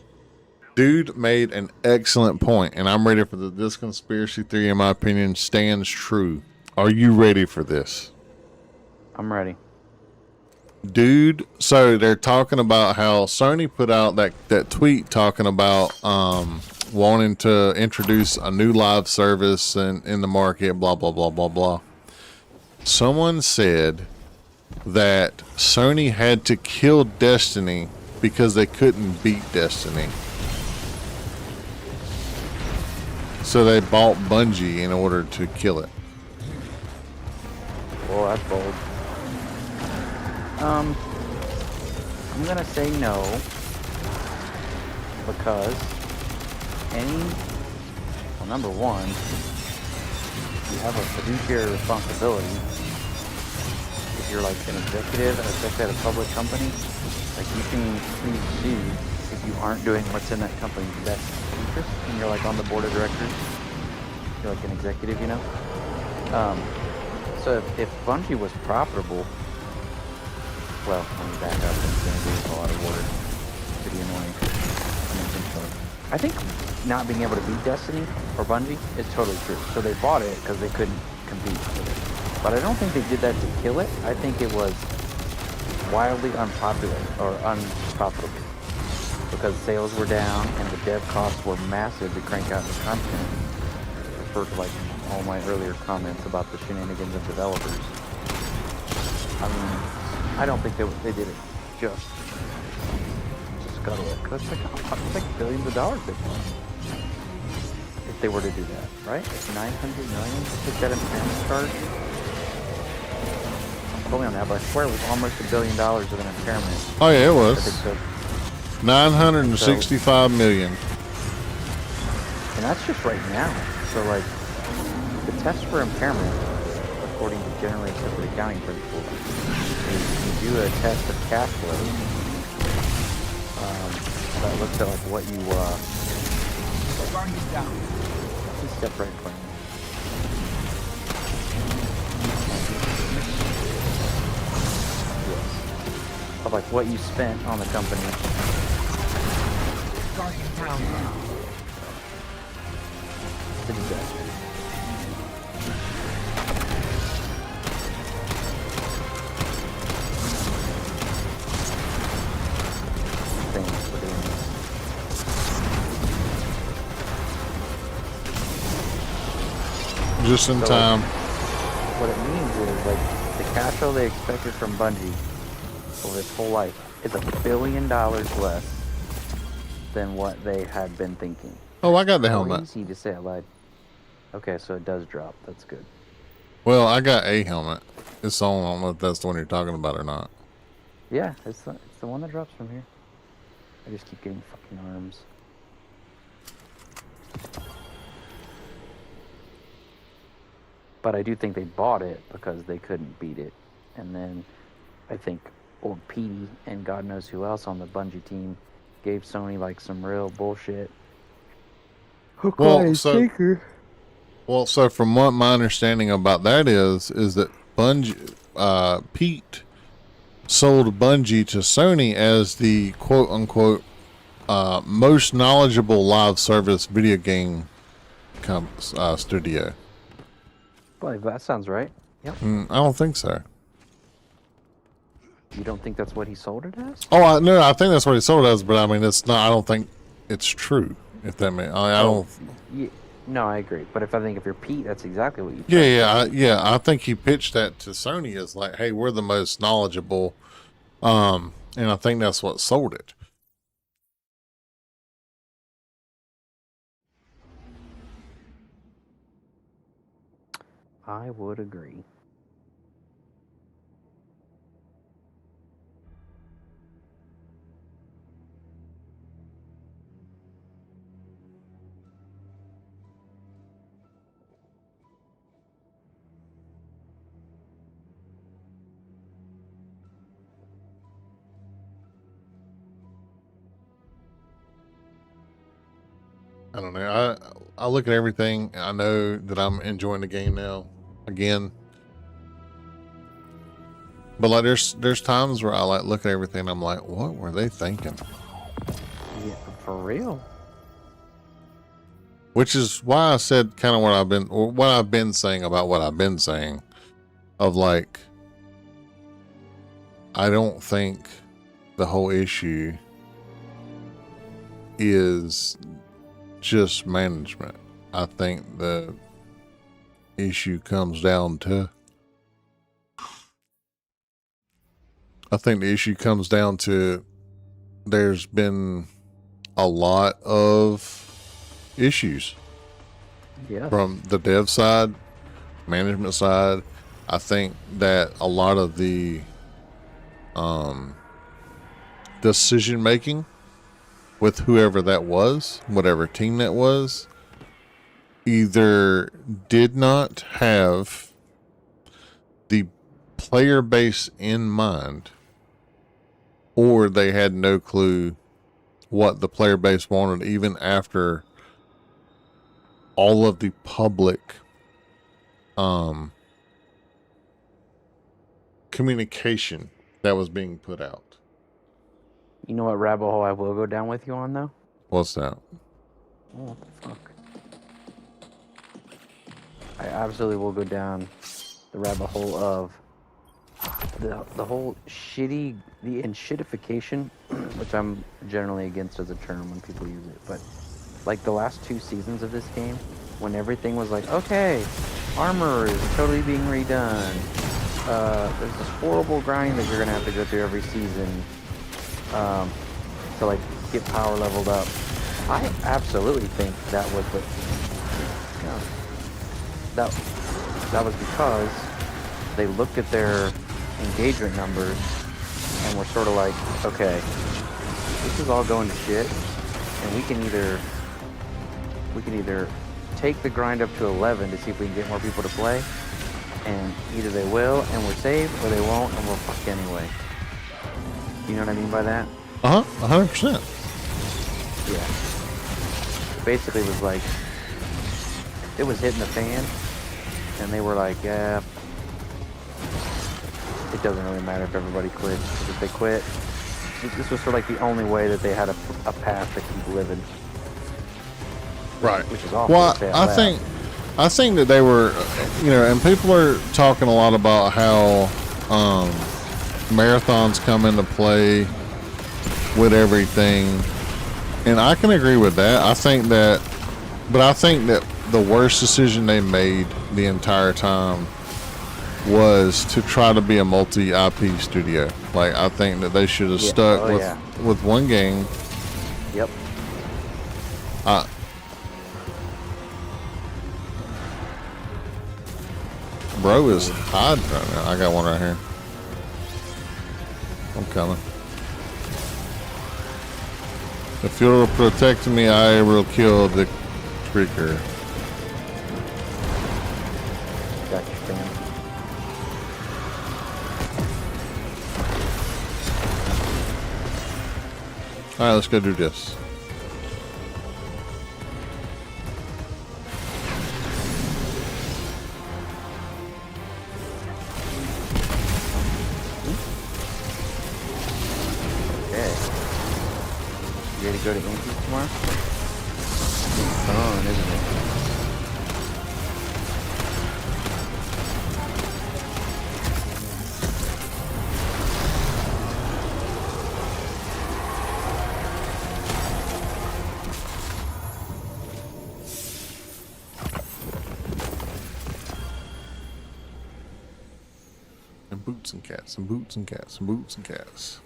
Dude made an excellent point, and I'm ready for this conspiracy theory, in my opinion, stands true. Are you ready for this? I'm ready. Dude, so they're talking about how Sony put out that tweet talking about wanting to introduce a new live service in the market, blah, blah, blah, blah, blah. Someone said that Sony had to kill Destiny because they couldn't beat Destiny. So they bought Bungie in order to kill it. Well, that's bold. I'm gonna say no, because well, number one, you have a fiduciary responsibility. If you're like an executive, especially at a public company, like you can plead sue if you aren't doing what's in that company's best interest, and you're like on the board of directors. You're like an executive, you know. So if Bungie was profitable, well, let me back up. It's going to be a lot of water. It's pretty annoying. I think not being able to beat Destiny or Bungie is totally true. So they bought it because they couldn't compete with it. But I don't think they did that to kill it. I think it was wildly unpopular or unprofitable because sales were down and the dev costs were massive to crank out the content. Refer to like all my earlier comments about the shenanigans of developers. I mean, I don't think they did it just scuttle it. Cause it's like billions of dollars they won if they were to do that, right? It's $900 million to take that impairment charge. quote me on that, but I swear it was almost $1 billion of an impairment Oh yeah, it that they was took. 965 million. And that's just right now. So, like, the test for impairment, according to generally accepted accounting principles, is you do a test of cash flow that looks at, like, what you, Please step right in front of me. Yes. Of, like, what you spent on the company. It's a disaster. Thanks for doing this. Just in So, time. What it means is, like, the cash flow they expected from Bungie over its whole life is $1 billion less than what they had been thinking. Oh, I got the helmet. Easy to say I lied. Okay, so it does drop. That's good. Well, I got a helmet. It's on. I don't know if that's the one you're talking about or not. Yeah, it's the one that drops from here. I just keep getting fucking arms. But I do think they bought it because they couldn't beat it. And then I think old Petey and God knows who else on the Bungie team gave Sony like some real bullshit. Well, so from what my understanding about that is that Bungie, Pete sold Bungie to Sony as the quote unquote most knowledgeable live service video game studio. Well, that sounds right. Yep. I don't think so. You don't think that's what he sold it as? Oh, no, I think that's what he sold it as, but I mean, it's not. I don't think it's true. If that means, I don't. Yeah, no, I agree. But if you're Pete, that's exactly what you. Yeah. I think he pitched that to Sony as like, hey, we're the most knowledgeable, and I think that's what sold it. I would agree. I don't know. I look at everything. I know that I'm enjoying the game now again. But like there's times where I like look at everything and I'm like, what were they thinking? Yeah, for real. Which is why I said kind of what I've been saying about what I've been saying of like, I don't think the whole issue is just management. I think the issue comes down to there's been a lot of issues. Yeah. From the dev side, management side. I think that a lot of the decision making with whoever that was, whatever team that was, either did not have the player base in mind, or they had no clue what the player base wanted, even after all of the public communication that was being put out. You know what rabbit hole I will go down with you on, though? What's that? Oh, what the fuck? I absolutely will go down the rabbit hole of the whole the shittification, which I'm generally against as a term when people use it, but like the last 2 seasons of this game, when everything was like, okay, armor is totally being redone, there's this horrible grind that you're gonna have to go through every season to like get power leveled up. I absolutely think that was that was because they looked at their engagement numbers, and we're sort of like, okay, this is all going to shit, and we can either take the grind up to 11 to see if we can get more people to play, and either they will and we're saved, or they won't and we'll fuck anyway. You know what I mean by that? 100%. Yeah. Basically, it was like, it was hitting the fan, and they were like, yeah, it doesn't really matter if everybody quits, because if they quit, this was sort of like the only way that they had a path to keep living. Right. Which is awful. Well, to say out I loud. think that they were, and people are talking a lot about how marathons come into play with everything, and I can agree with that. I think that the worst decision they made the entire time was to try to be a multi-IP studio. Like, I think that they should have stuck with one game. Yep. Bro is hiding right now. I got one right here. I'm coming. If you'll protect me, I will kill the trigger. Got your fam. All right, let's go do this. Okay. You ready to go to Yankees tomorrow? It's fun, isn't it? And boots and cats and boots and cats and boots and cats.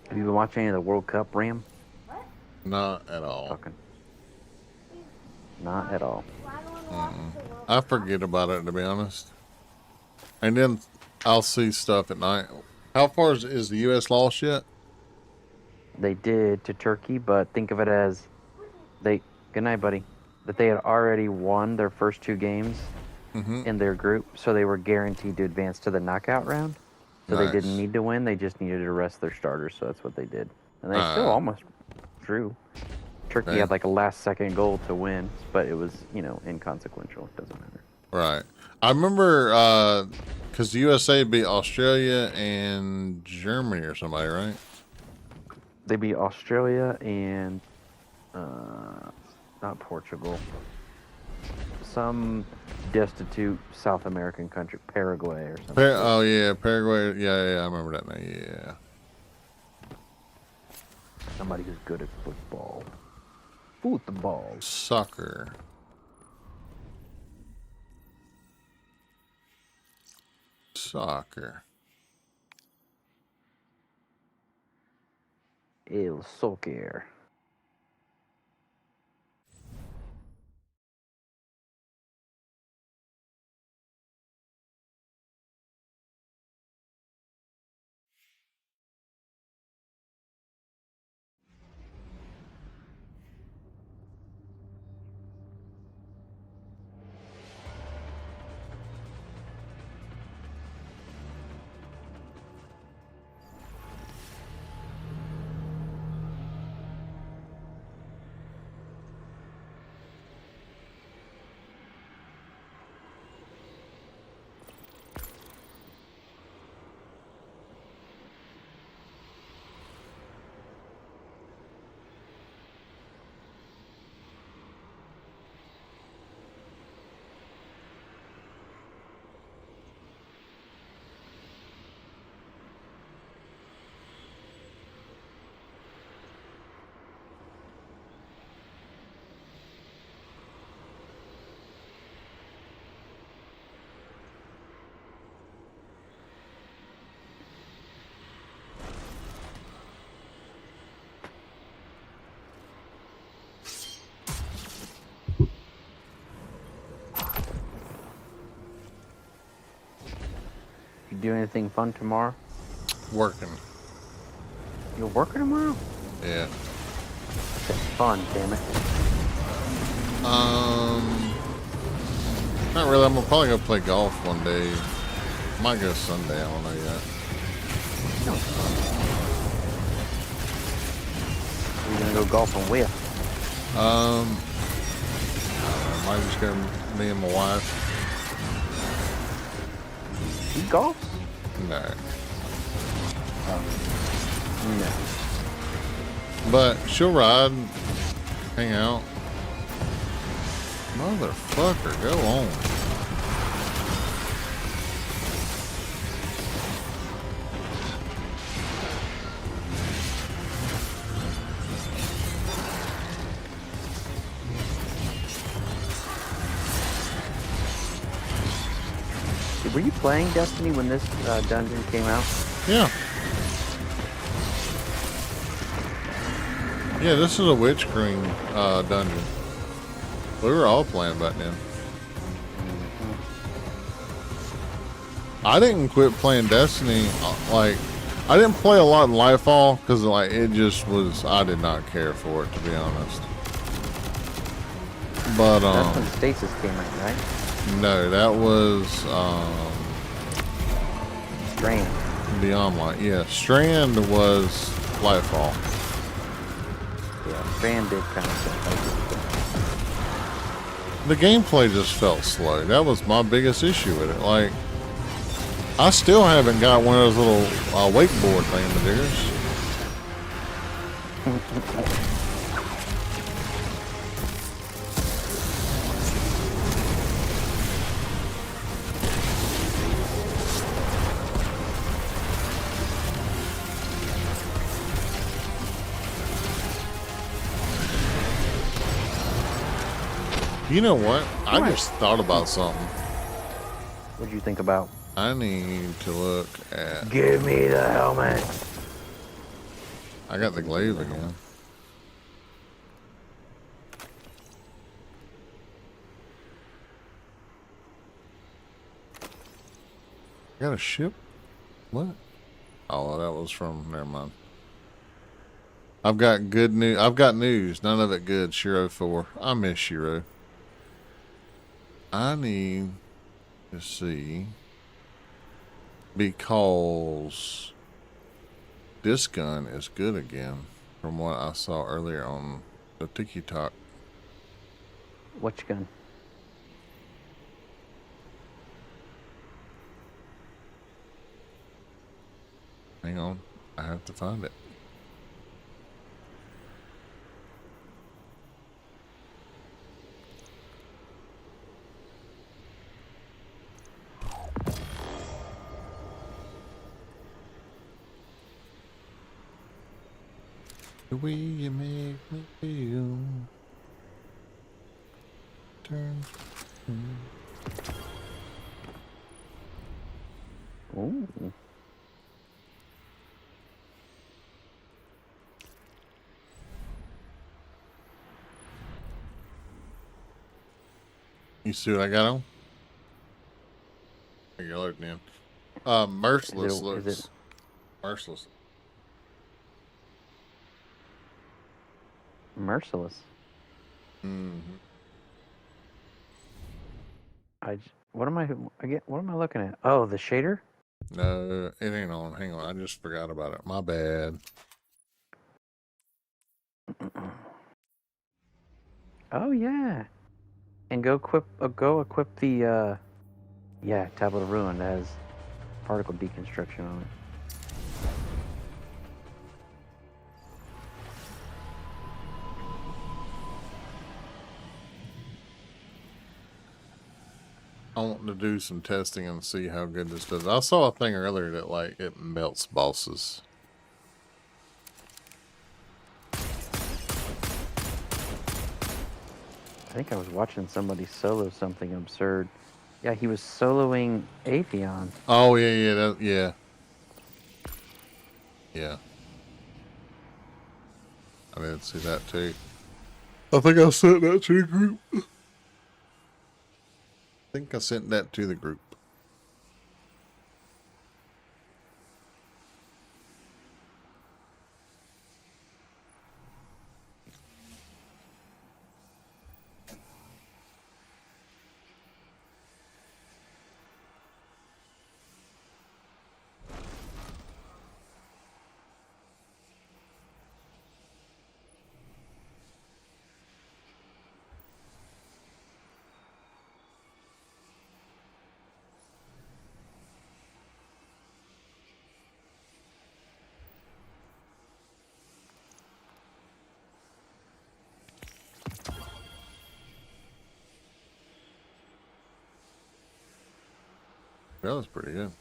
Have you been watching any of the World Cup, Ram? Not at all. Fucking. Not at all. I forget about it, to be honest. And then I'll see stuff at night. How far is the U.S. lost yet? They did to Turkey, but think of it as good night, buddy. That they had already won their first two games in their group, so they were guaranteed to advance to the knockout round. So Nice. they didn't need to win; they just needed to rest their starters. So that's what they did, and they still almost drew. Turkey Okay. had like a last-second goal to win, but it was inconsequential. It doesn't matter. Right. I remember because the USA beat Australia and Germany or somebody, right? They beat Australia and not Portugal. Some destitute South American country, Paraguay or something. Oh yeah, Paraguay. Yeah, I remember that name. Yeah. Somebody who's good at football. Football. Soccer. El soccer. do anything fun tomorrow? Working. You're working tomorrow? Yeah. That's fun, damn it. Not really. I'm gonna probably go play golf one day. Might go Sunday. I don't know yet. We're gonna go golfing with. I might just go me and my wife. She golfs? No. No. But she'll ride, hang out. Motherfucker, go on. Were you playing Destiny when this dungeon came out? Yeah. Yeah, this is a Witch Queen dungeon. We were all playing back then. I didn't quit playing Destiny. Like, I didn't play a lot in Lightfall because, like, it just was. I did not care for it, to be honest. But That's when Stasis came out, right? no, that was Strand. Beyond Light. Yeah, Strand was Lightfall. Yeah, Strand did kind of stuff. The gameplay just felt slow. That was my biggest issue with it. Like, I still haven't got one of those little wakeboard thingamajigers. You know what? I just thought about something. What'd you think about? I need to look at. Give me the helmet. I got the glaive again. I got a ship? What? Oh, that was from. Never mind. I've got good news. I've got news. None of it good. Shiro 4. I miss Shiro. I need to see, because this gun is good again from what I saw earlier on the TikTok. Which gun? Hang on, I have to find it. The way you make me feel. Turn. Ooh. You see what I got on? You're loading in. Merciless Is looks. it- Merciless. Merciless. Mm-hmm. What am I looking at? Oh, the shader? No, it ain't on. Hang on, I just forgot about it. My bad. Oh yeah. And go equip the Tablet of Ruin that has particle deconstruction on it. I want to do some testing and see how good this does. I saw a thing earlier that like it melts bosses. I think I was watching somebody solo something absurd. Yeah, he was soloing Atheon. Oh yeah. I didn't see that too. I think I sent that to the group. I think I sent that to the group. That was pretty good.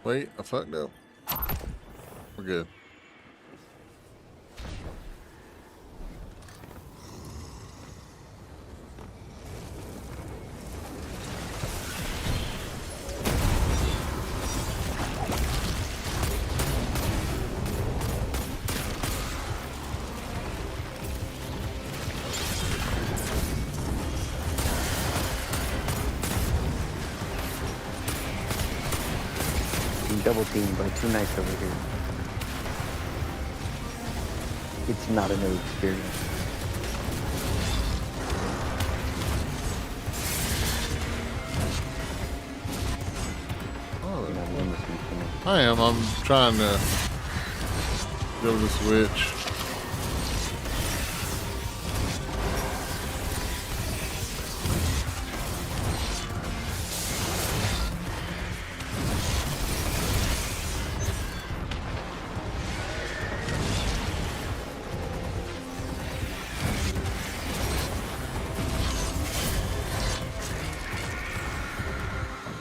Wait, I fucked up. We're good. Double teamed by 2 knights over here. It's not a new experience. Oh, You know, when this is finished. I am. I'm trying to build a switch.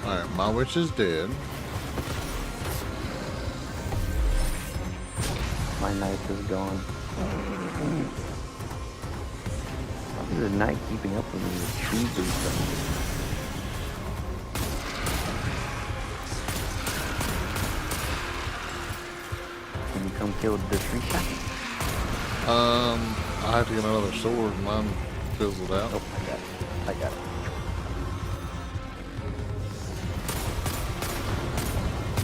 Alright, my witch is dead. My knight is gone. How is the knight keeping up with me with tree boots? Can you come kill the tree shot? I have to get another sword. Mine fizzled out. Oh, I got it. I got it.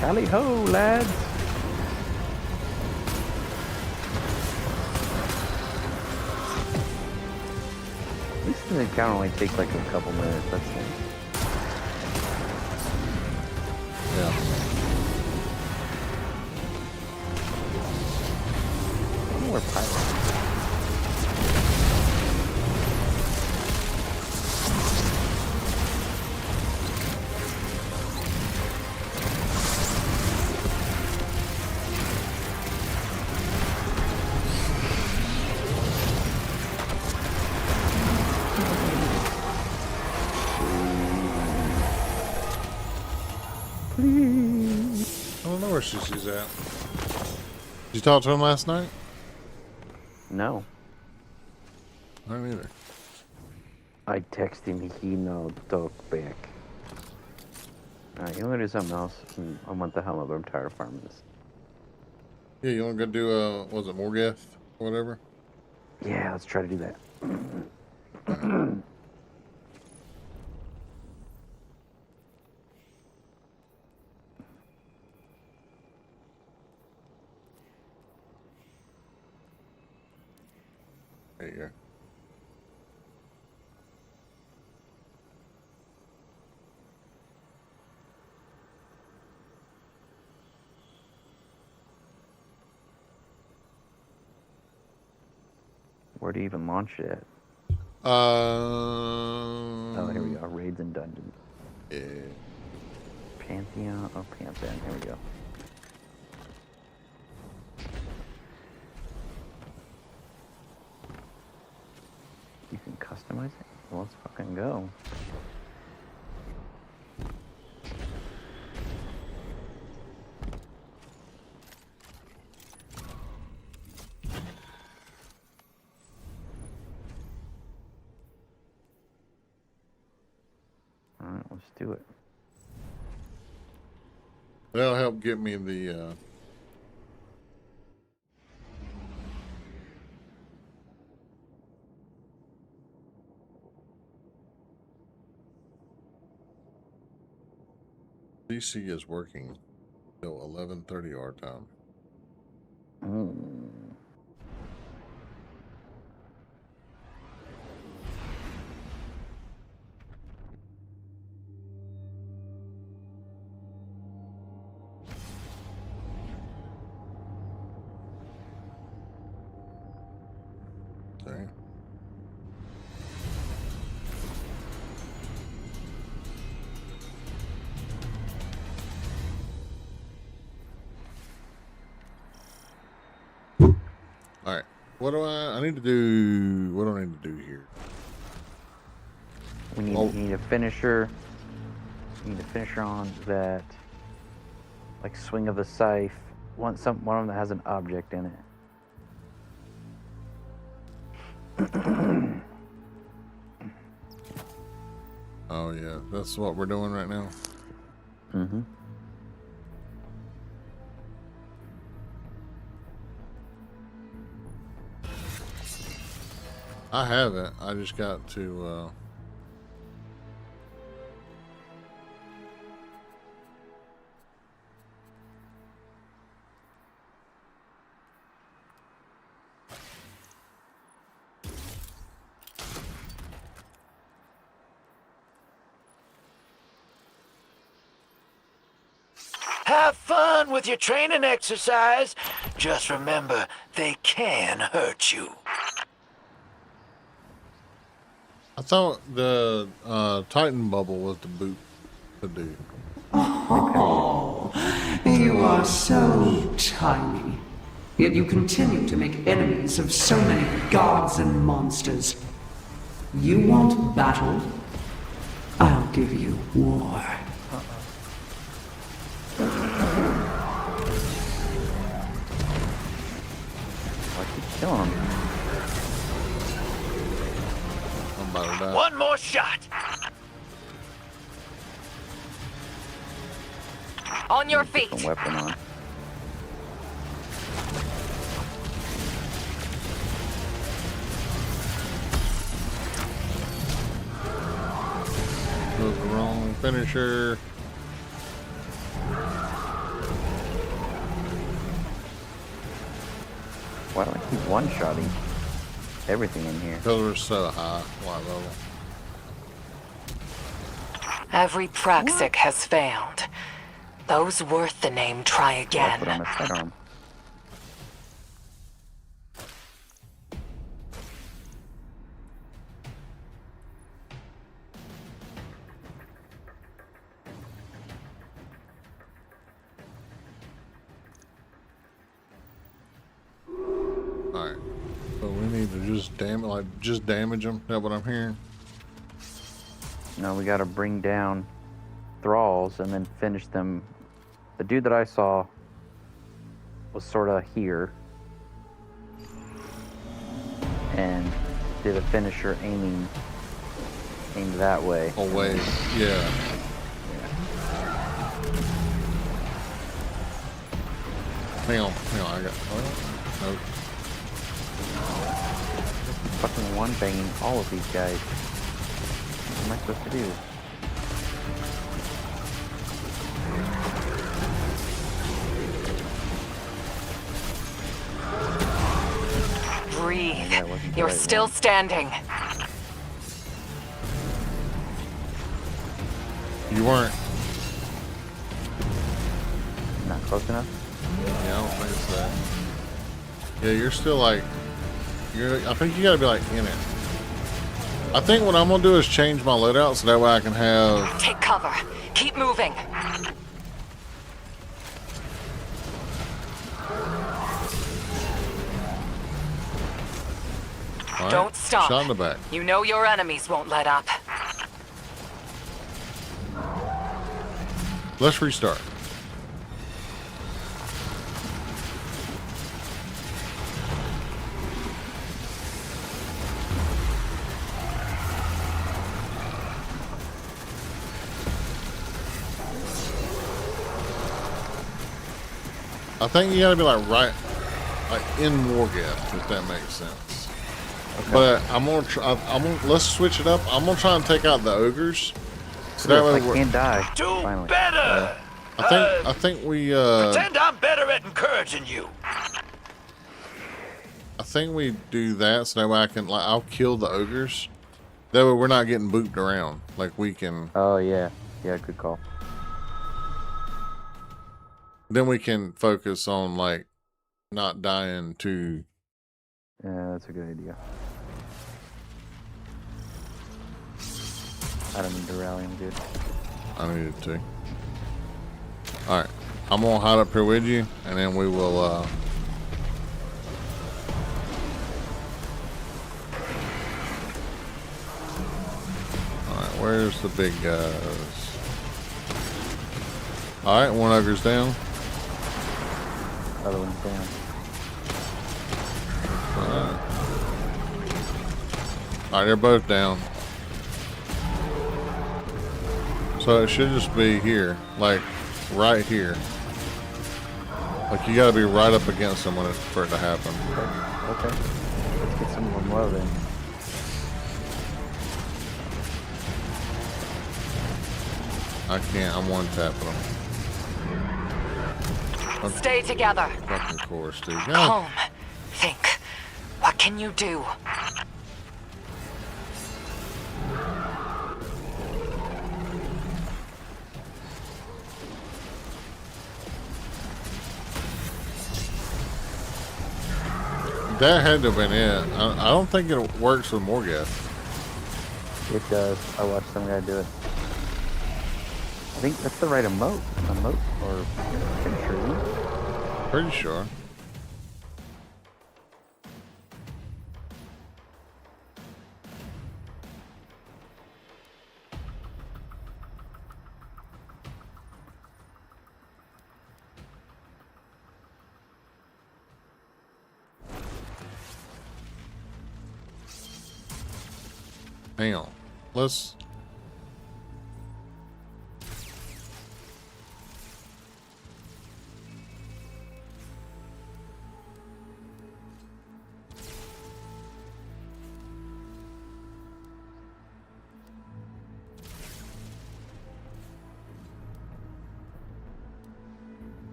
Tally ho, lads! This thing can only take like a couple minutes, that's nice. Yeah. More pirates. I don't know where she's at. Did you talk to him last night? No. I don't either. I text him, he no talk back. Alright, you wanna do something else? I want the helmet, but I'm tired of farming this. Yeah, you want to go do, was it Morgath or whatever? Yeah, let's try to do that. There you go. Where do you even launch it? Oh, here we go. Raids and dungeons. Yeah. Pantheon. Oh, Pantheon. Here we go. You can customize it? Well, let's fucking go. Alright, let's do it. That'll help get me the, DC is working till 11:30 our time. Okay. All right. What do I need to do? What do I need to do here? We need, Oh. you need a finisher. You need a finisher on that, like swing of the scythe. One of them that has an object in it. Oh yeah, that's what we're doing right now. Mm-hmm. I haven't. I just got to. Have fun with your training exercise. Just remember, they can hurt you. I thought the Titan bubble was the boot to do. Oh, you are so tiny. Yet you continue to make enemies of so many gods and monsters. You want battle? I'll give you war. I keep killing him. I'm about to die. One more shot. On your feet. Put a weapon on. Was the wrong finisher. Why do I keep one-shotting everything in here? Because we're so high, white level. Every Praxic has failed. Those worth the name try I'll put on again. a sidearm. Alright. So we need to just damage them. Is that what I'm hearing? No, we gotta bring down thralls and then finish them. The dude that I saw was sort of here and did a finisher aimed that way. Away. Yeah. Hang on. I got. Oh, nope. Fucking one banging all of these guys. What am I supposed to do? Breathe. Yeah, it wasn't the You're right still one. standing. You weren't. Not close enough? Yeah, I don't think so. Yeah, you're still like. I think you gotta be like in it. I think what I'm gonna do is change my loadout so that way I can have. Take cover. Keep moving. All right, Don't stop. Shot in the back. You know your enemies won't let up. Let's restart. I think you gotta be like in Morgath, if that makes sense. Okay. But I'm gonna try. Let's switch it up. I'm gonna try and take out the ogres. So that way I can't die. Do Finally. better. I think we Pretend I'm better at encouraging you. I think we do that so that way I can I'll kill the ogres. That way we're not getting booped around. Like we can. Oh yeah, yeah, good call. Then we can focus on like not dying to. Yeah, that's a good idea. I don't need to rally him, dude. I needed to. All right, I'm gonna hide up here with you, and then we will. All right, Where's the big guys? Alright, one ogre's down. Other one's down. Alright, they're both down. So it should just be here, like right here. Like you gotta be right up against them for it to happen. Okay. Let's get some of them low then. I can't, I'm one tapping them. Stay together. Fucking course, dude. God. Calm. Think. What can you do? That had to have been it. I don't think it works with Morghast. It does. I watched some guy do it. I think that's the right emote. Emote or finisher, isn't it? Pretty sure. Hang on. Let's...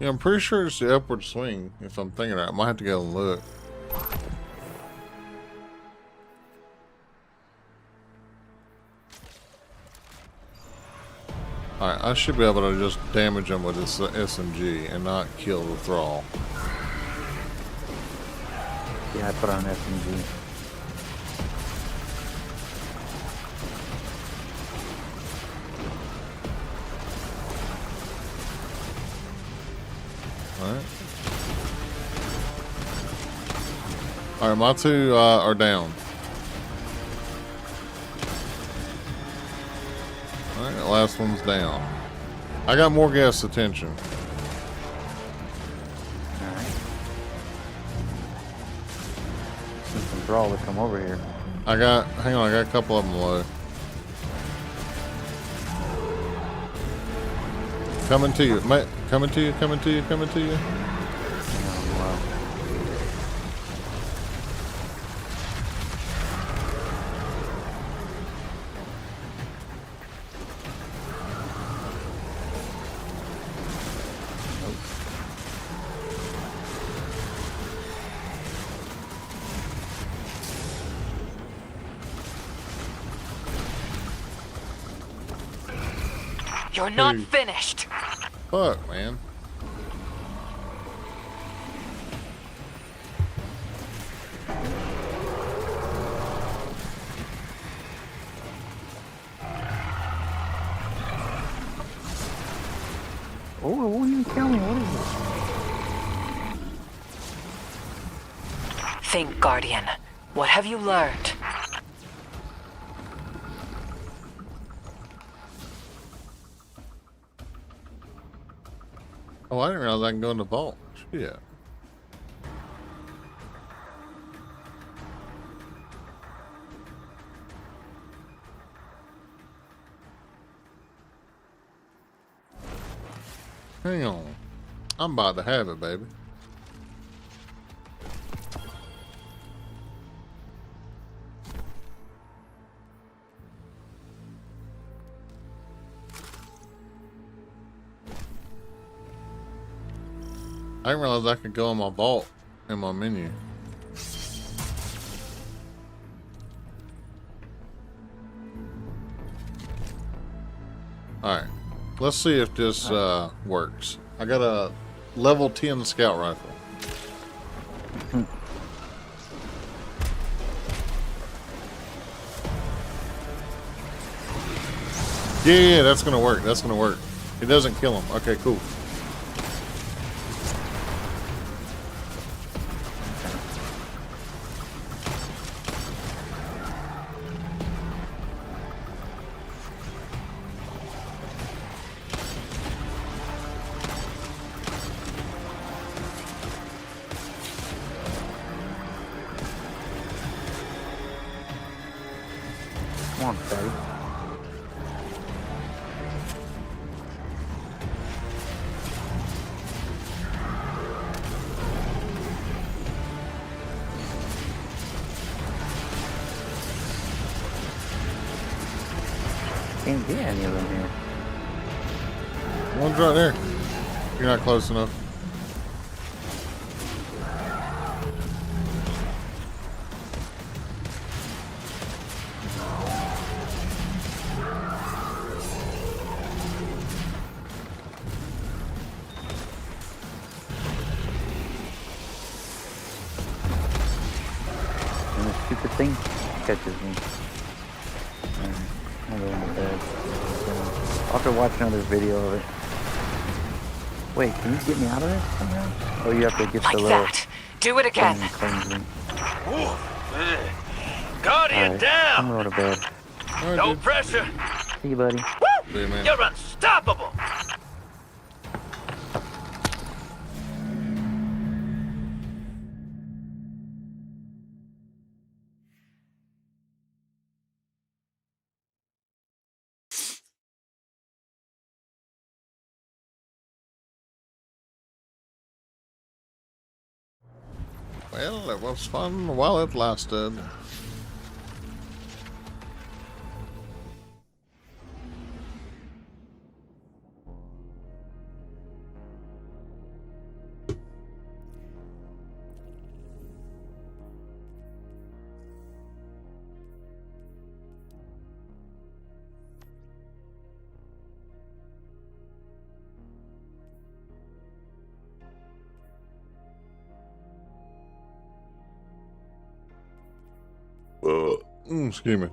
Yeah, I'm pretty sure it's the upward swing, if I'm thinking right. I might have to go and look. Alright, I should be able to just damage them with this SMG and not kill the thrall. Yeah, I put on SMG. Alright. Alright, my two are down. Alright, the last one's down. I got Morghast's attention. Alright. Need some thrall to come over here. Hang on, I got a couple of them low. Coming to you, mate. Coming to you, coming to you, coming to you. Oh, wow. You're not Hey. finished. Fuck, man. Oh, it won't even kill me. What is it? Think, Guardian. What have you learned? Oh, I didn't realize I can go in the vault. Shit. Hang on. I'm about to have it, baby. I didn't realize I could go in my vault in my menu. Alright. Let's see if this works. I got a level 10 scout rifle. Yeah, that's gonna work. That's gonna work. It doesn't kill him. Okay, cool. Come on, fatty. Can't get any of them here. One's right there. You're not close enough. And this stupid thing catches me. I'll go into bed. I'll have to watch another video of it. Wait, can you get me out of this somehow? Oh, you have to get Like the little that. Do it again. thing that cleans me. Guardian Alright, I'm down! going to bed. All right, No dude. pressure! See you, buddy. See you, man. You're unstoppable! Well, it was fun while it lasted. Excuse me.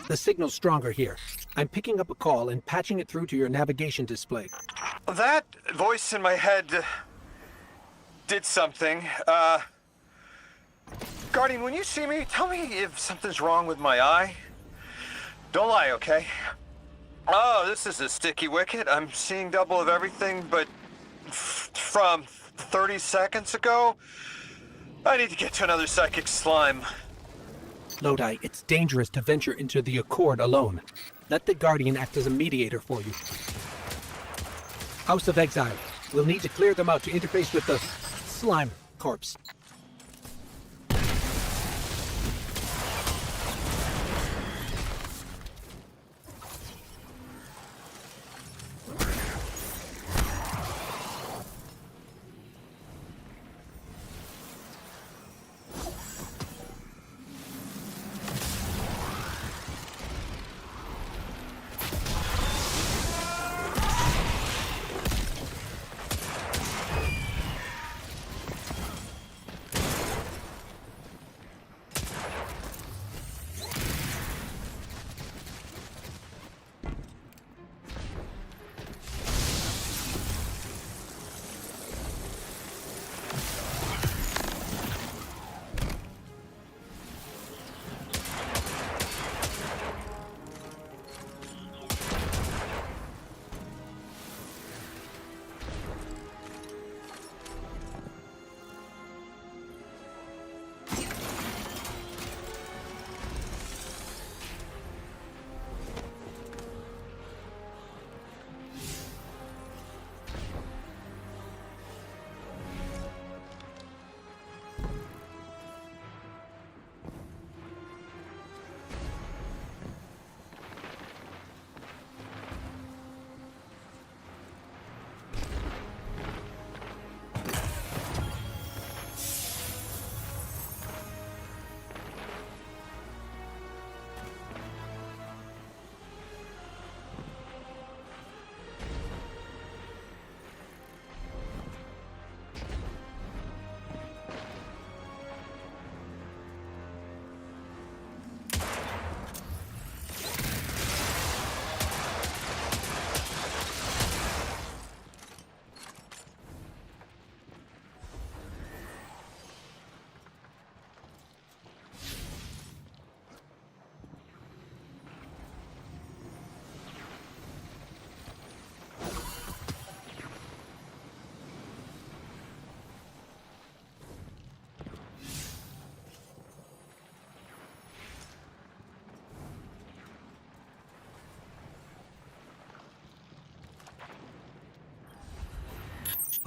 The signal's stronger here. I'm picking up a call and patching it through to your navigation display. That voice in my head did something. Guardian, when you see me, tell me if something's wrong with my eye. Don't lie, okay? Oh, this is a sticky wicket. I'm seeing double of everything, but from 30 seconds ago, I need to get to another psychic slime. Lodi, it's dangerous to venture into the Accord alone. Let the Guardian act as a mediator for you. House of Exile. We'll need to clear them out to interface with the slime corpse.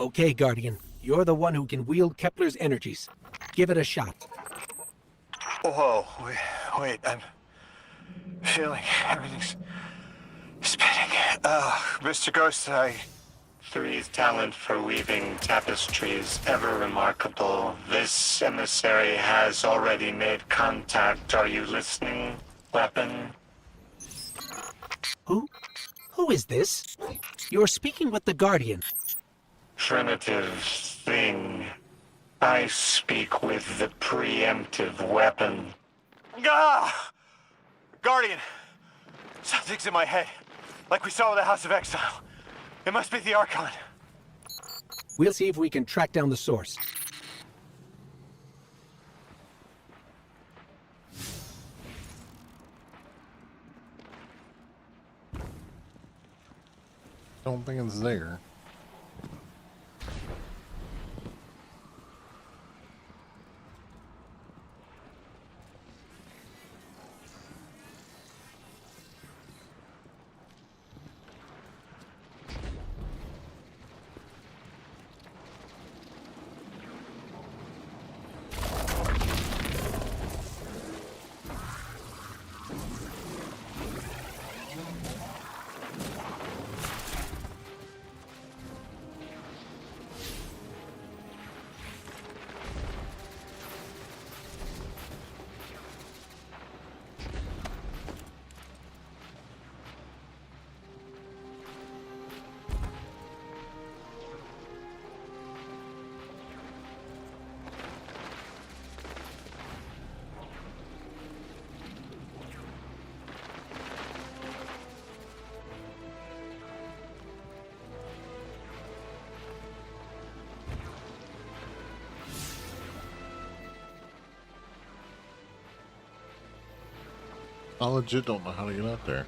Okay, Guardian. You're the one who can wield Kepler's energies. Give it a shot. Whoa, wait, I'm feeling everything's spinning. Mr. Ghost, Three's talent for weaving tapestries ever remarkable. This emissary has already made contact. Are you listening, weapon? Who is this? You're speaking with the Guardian. Primitive thing. I speak with the preemptive weapon. Guardian! Something's in my head. Like we saw with the House of Exile. It must be the Archon. We'll see if we can track down the source. Don't think it's there. I legit don't know how to get up there.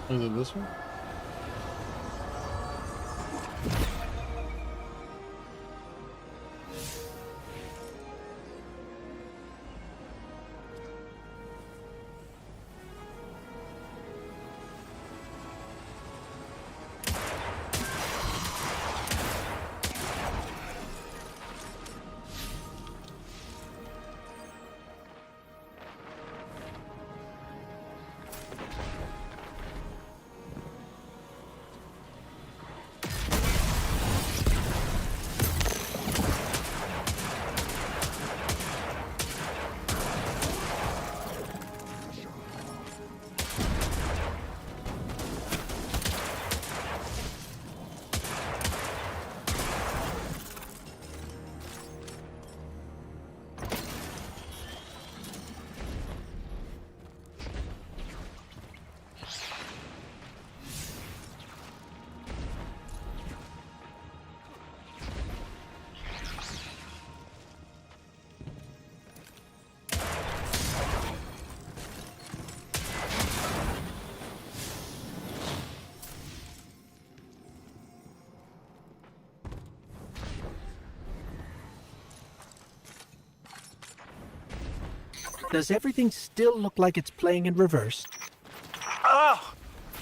Is it this one? Does everything still look like it's playing in reverse? Oh!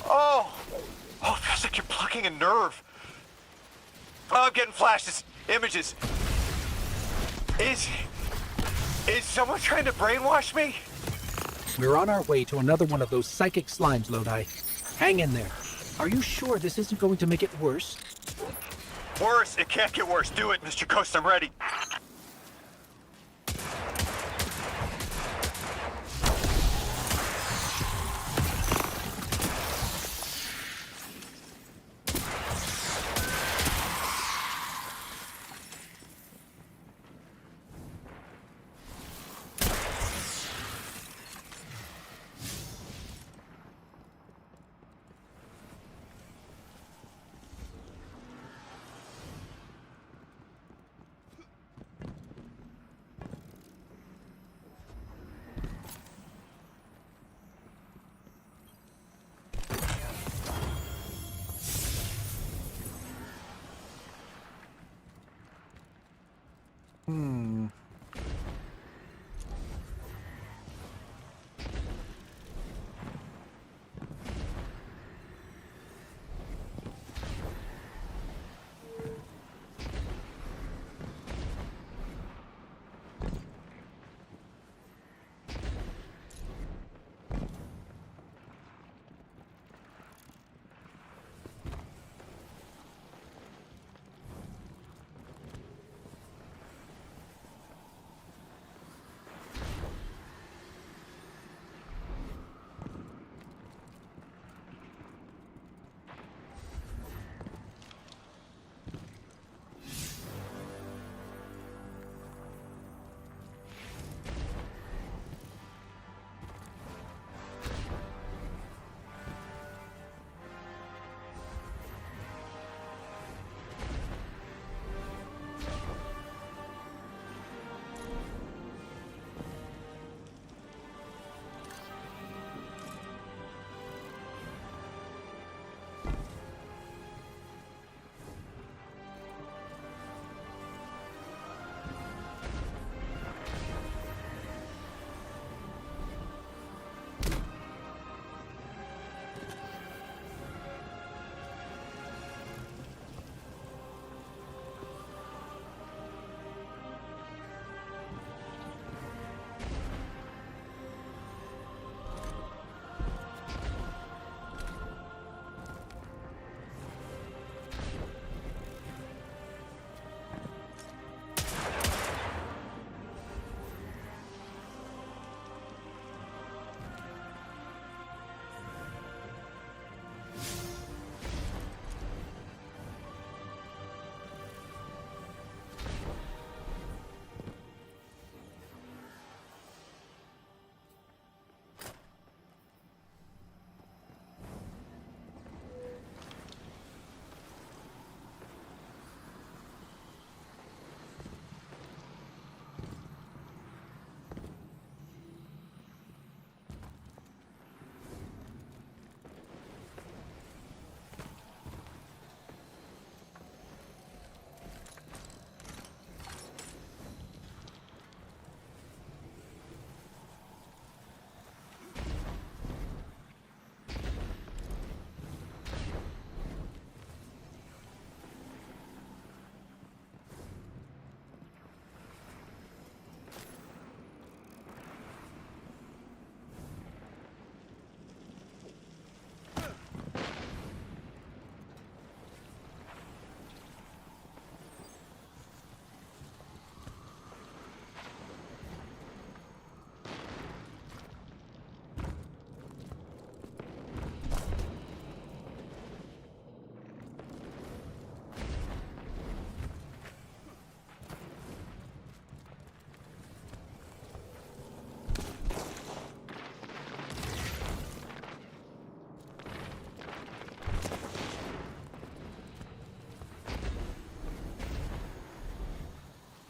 Oh! Oh, it feels like you're plucking a nerve. Oh, I'm getting flashes, images. Is someone trying to brainwash me? We're on our way to another one of those psychic slimes, Lodi. Hang in there. Are you sure this isn't going to make it worse? Worse? It can't get worse. Do it, Mr. Coast. I'm ready.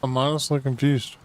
I'm honestly confused.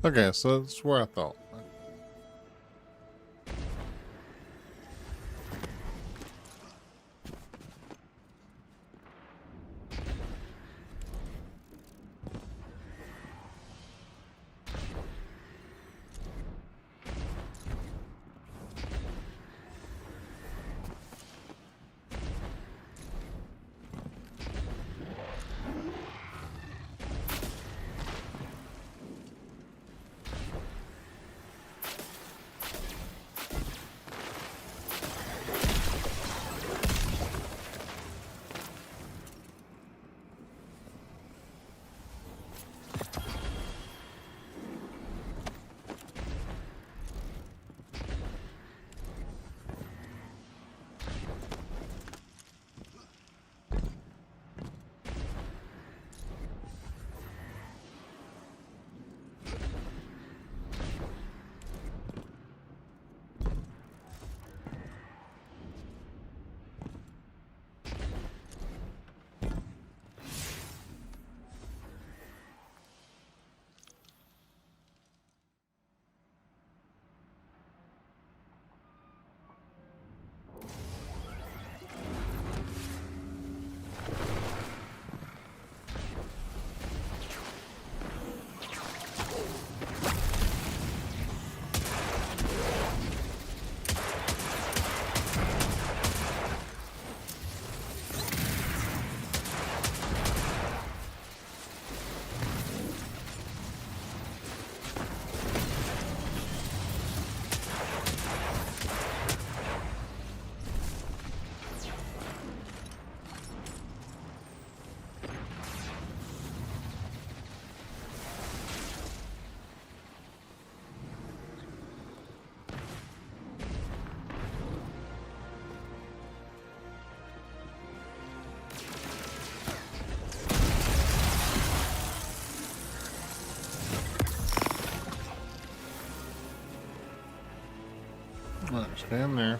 Okay, so that's where I thought. Stand there.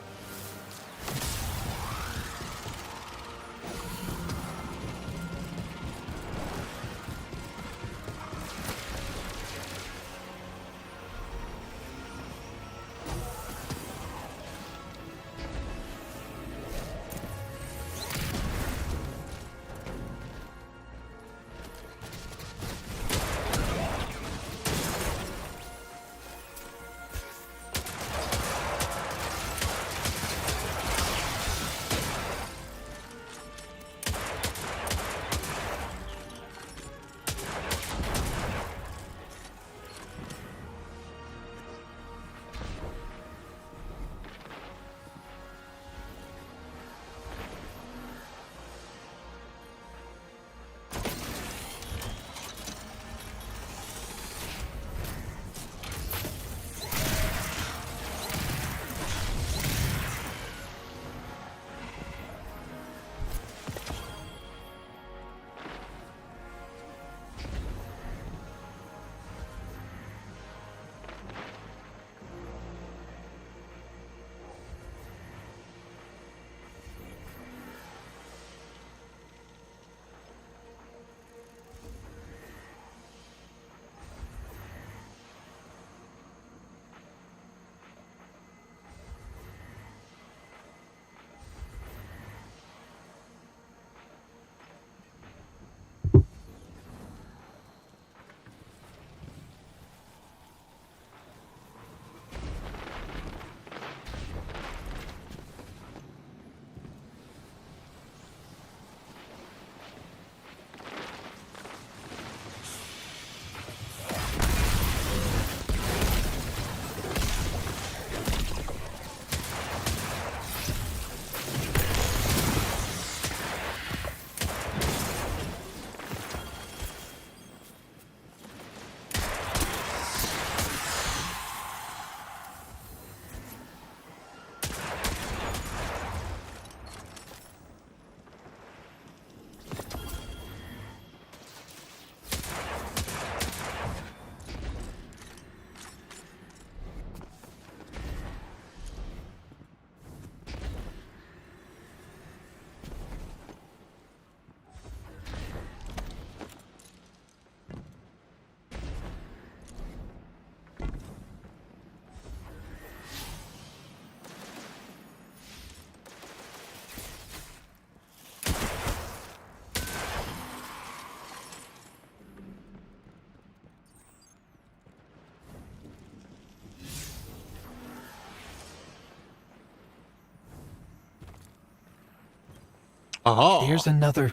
Aha! There's another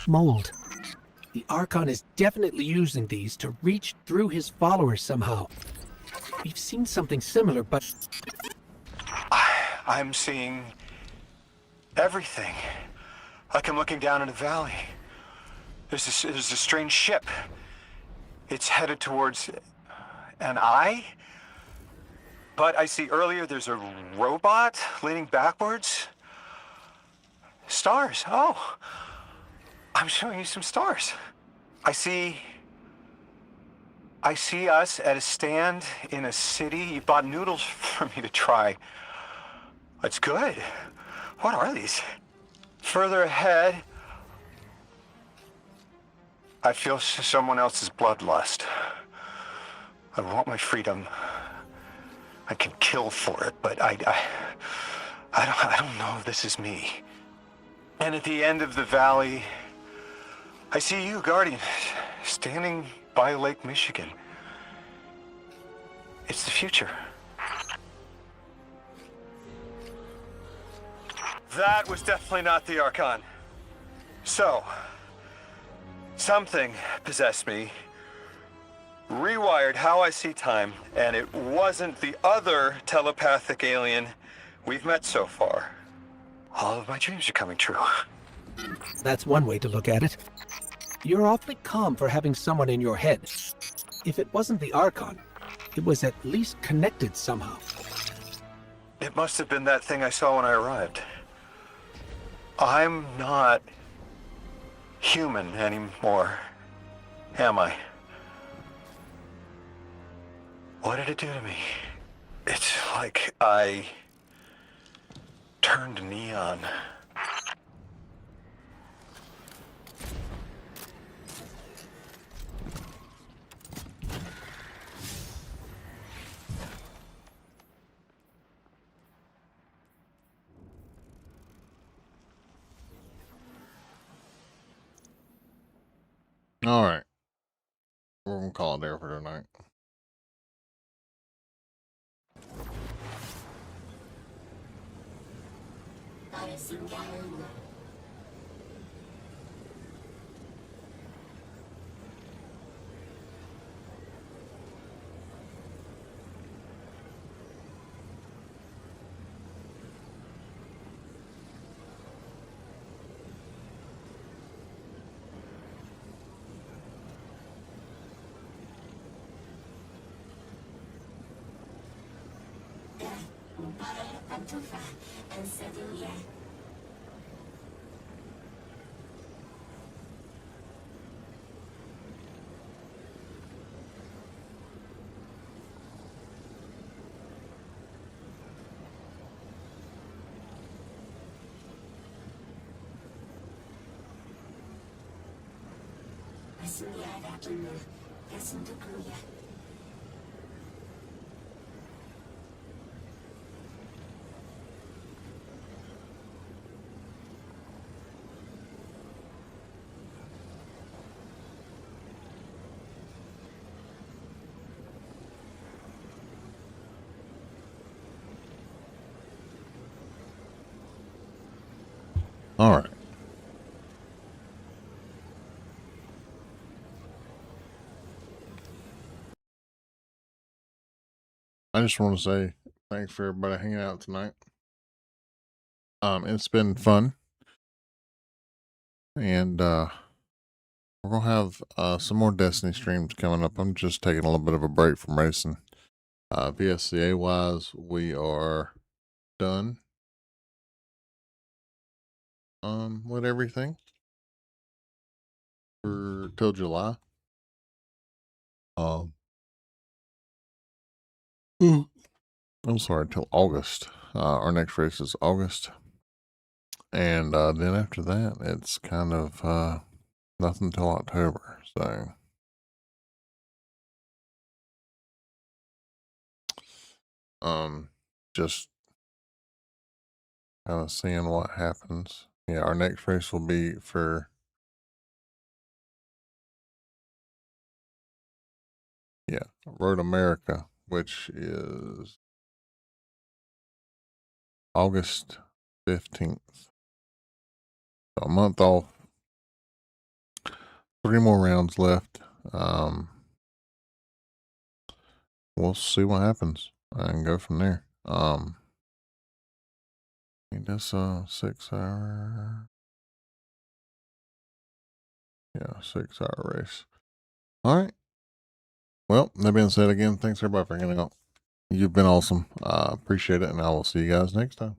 mold. The Archon is definitely using these to reach through his followers somehow. We've seen something similar, but I'm seeing everything. Like I'm looking down in a valley. There's a strange ship. It's headed towards an eye. But I see earlier there's a robot leaning backwards. Stars. Oh, I'm showing you some stars. I see us at a stand in a city. You bought noodles for me to try. That's good. What are these? Further ahead, I feel someone else's bloodlust. I want my freedom. I can kill for it, but I don't know if this is me. And at the end of the valley, I see you, Guardian, standing by Lake Michigan. It's the future. That was definitely not the Archon. So, something possessed me, rewired how I see time, and it wasn't the other telepathic alien we've met so far. All of my dreams are coming true. that's one way to look at it. You're awfully calm for having someone in your head. If it wasn't the Archon, it was at least connected somehow. It must have been that thing I saw when I arrived. I'm not human anymore, am I? What did it do to me? It's like I turned neon. All right. We're going to call it there for tonight. All right. I just want to say thanks for everybody hanging out tonight. It's been fun. And we're gonna have some more Destiny streams coming up. I'm just taking a little bit of a break from racing. VSCA wise, we are done with everything for till July. I'm sorry, till August. Our next race is August. And then after that, it's kind of nothing till October. So just kind of seeing what happens. Yeah, our next race will be for Road America, which is August 15th. A month off. 3 more rounds left. We'll see what happens and go from there. I think that's a 6 hour. Yeah, 6 hour race. All right. Well, that being said, again, thanks everybody for hanging out. You've been awesome. I appreciate it, and I will see you guys next time.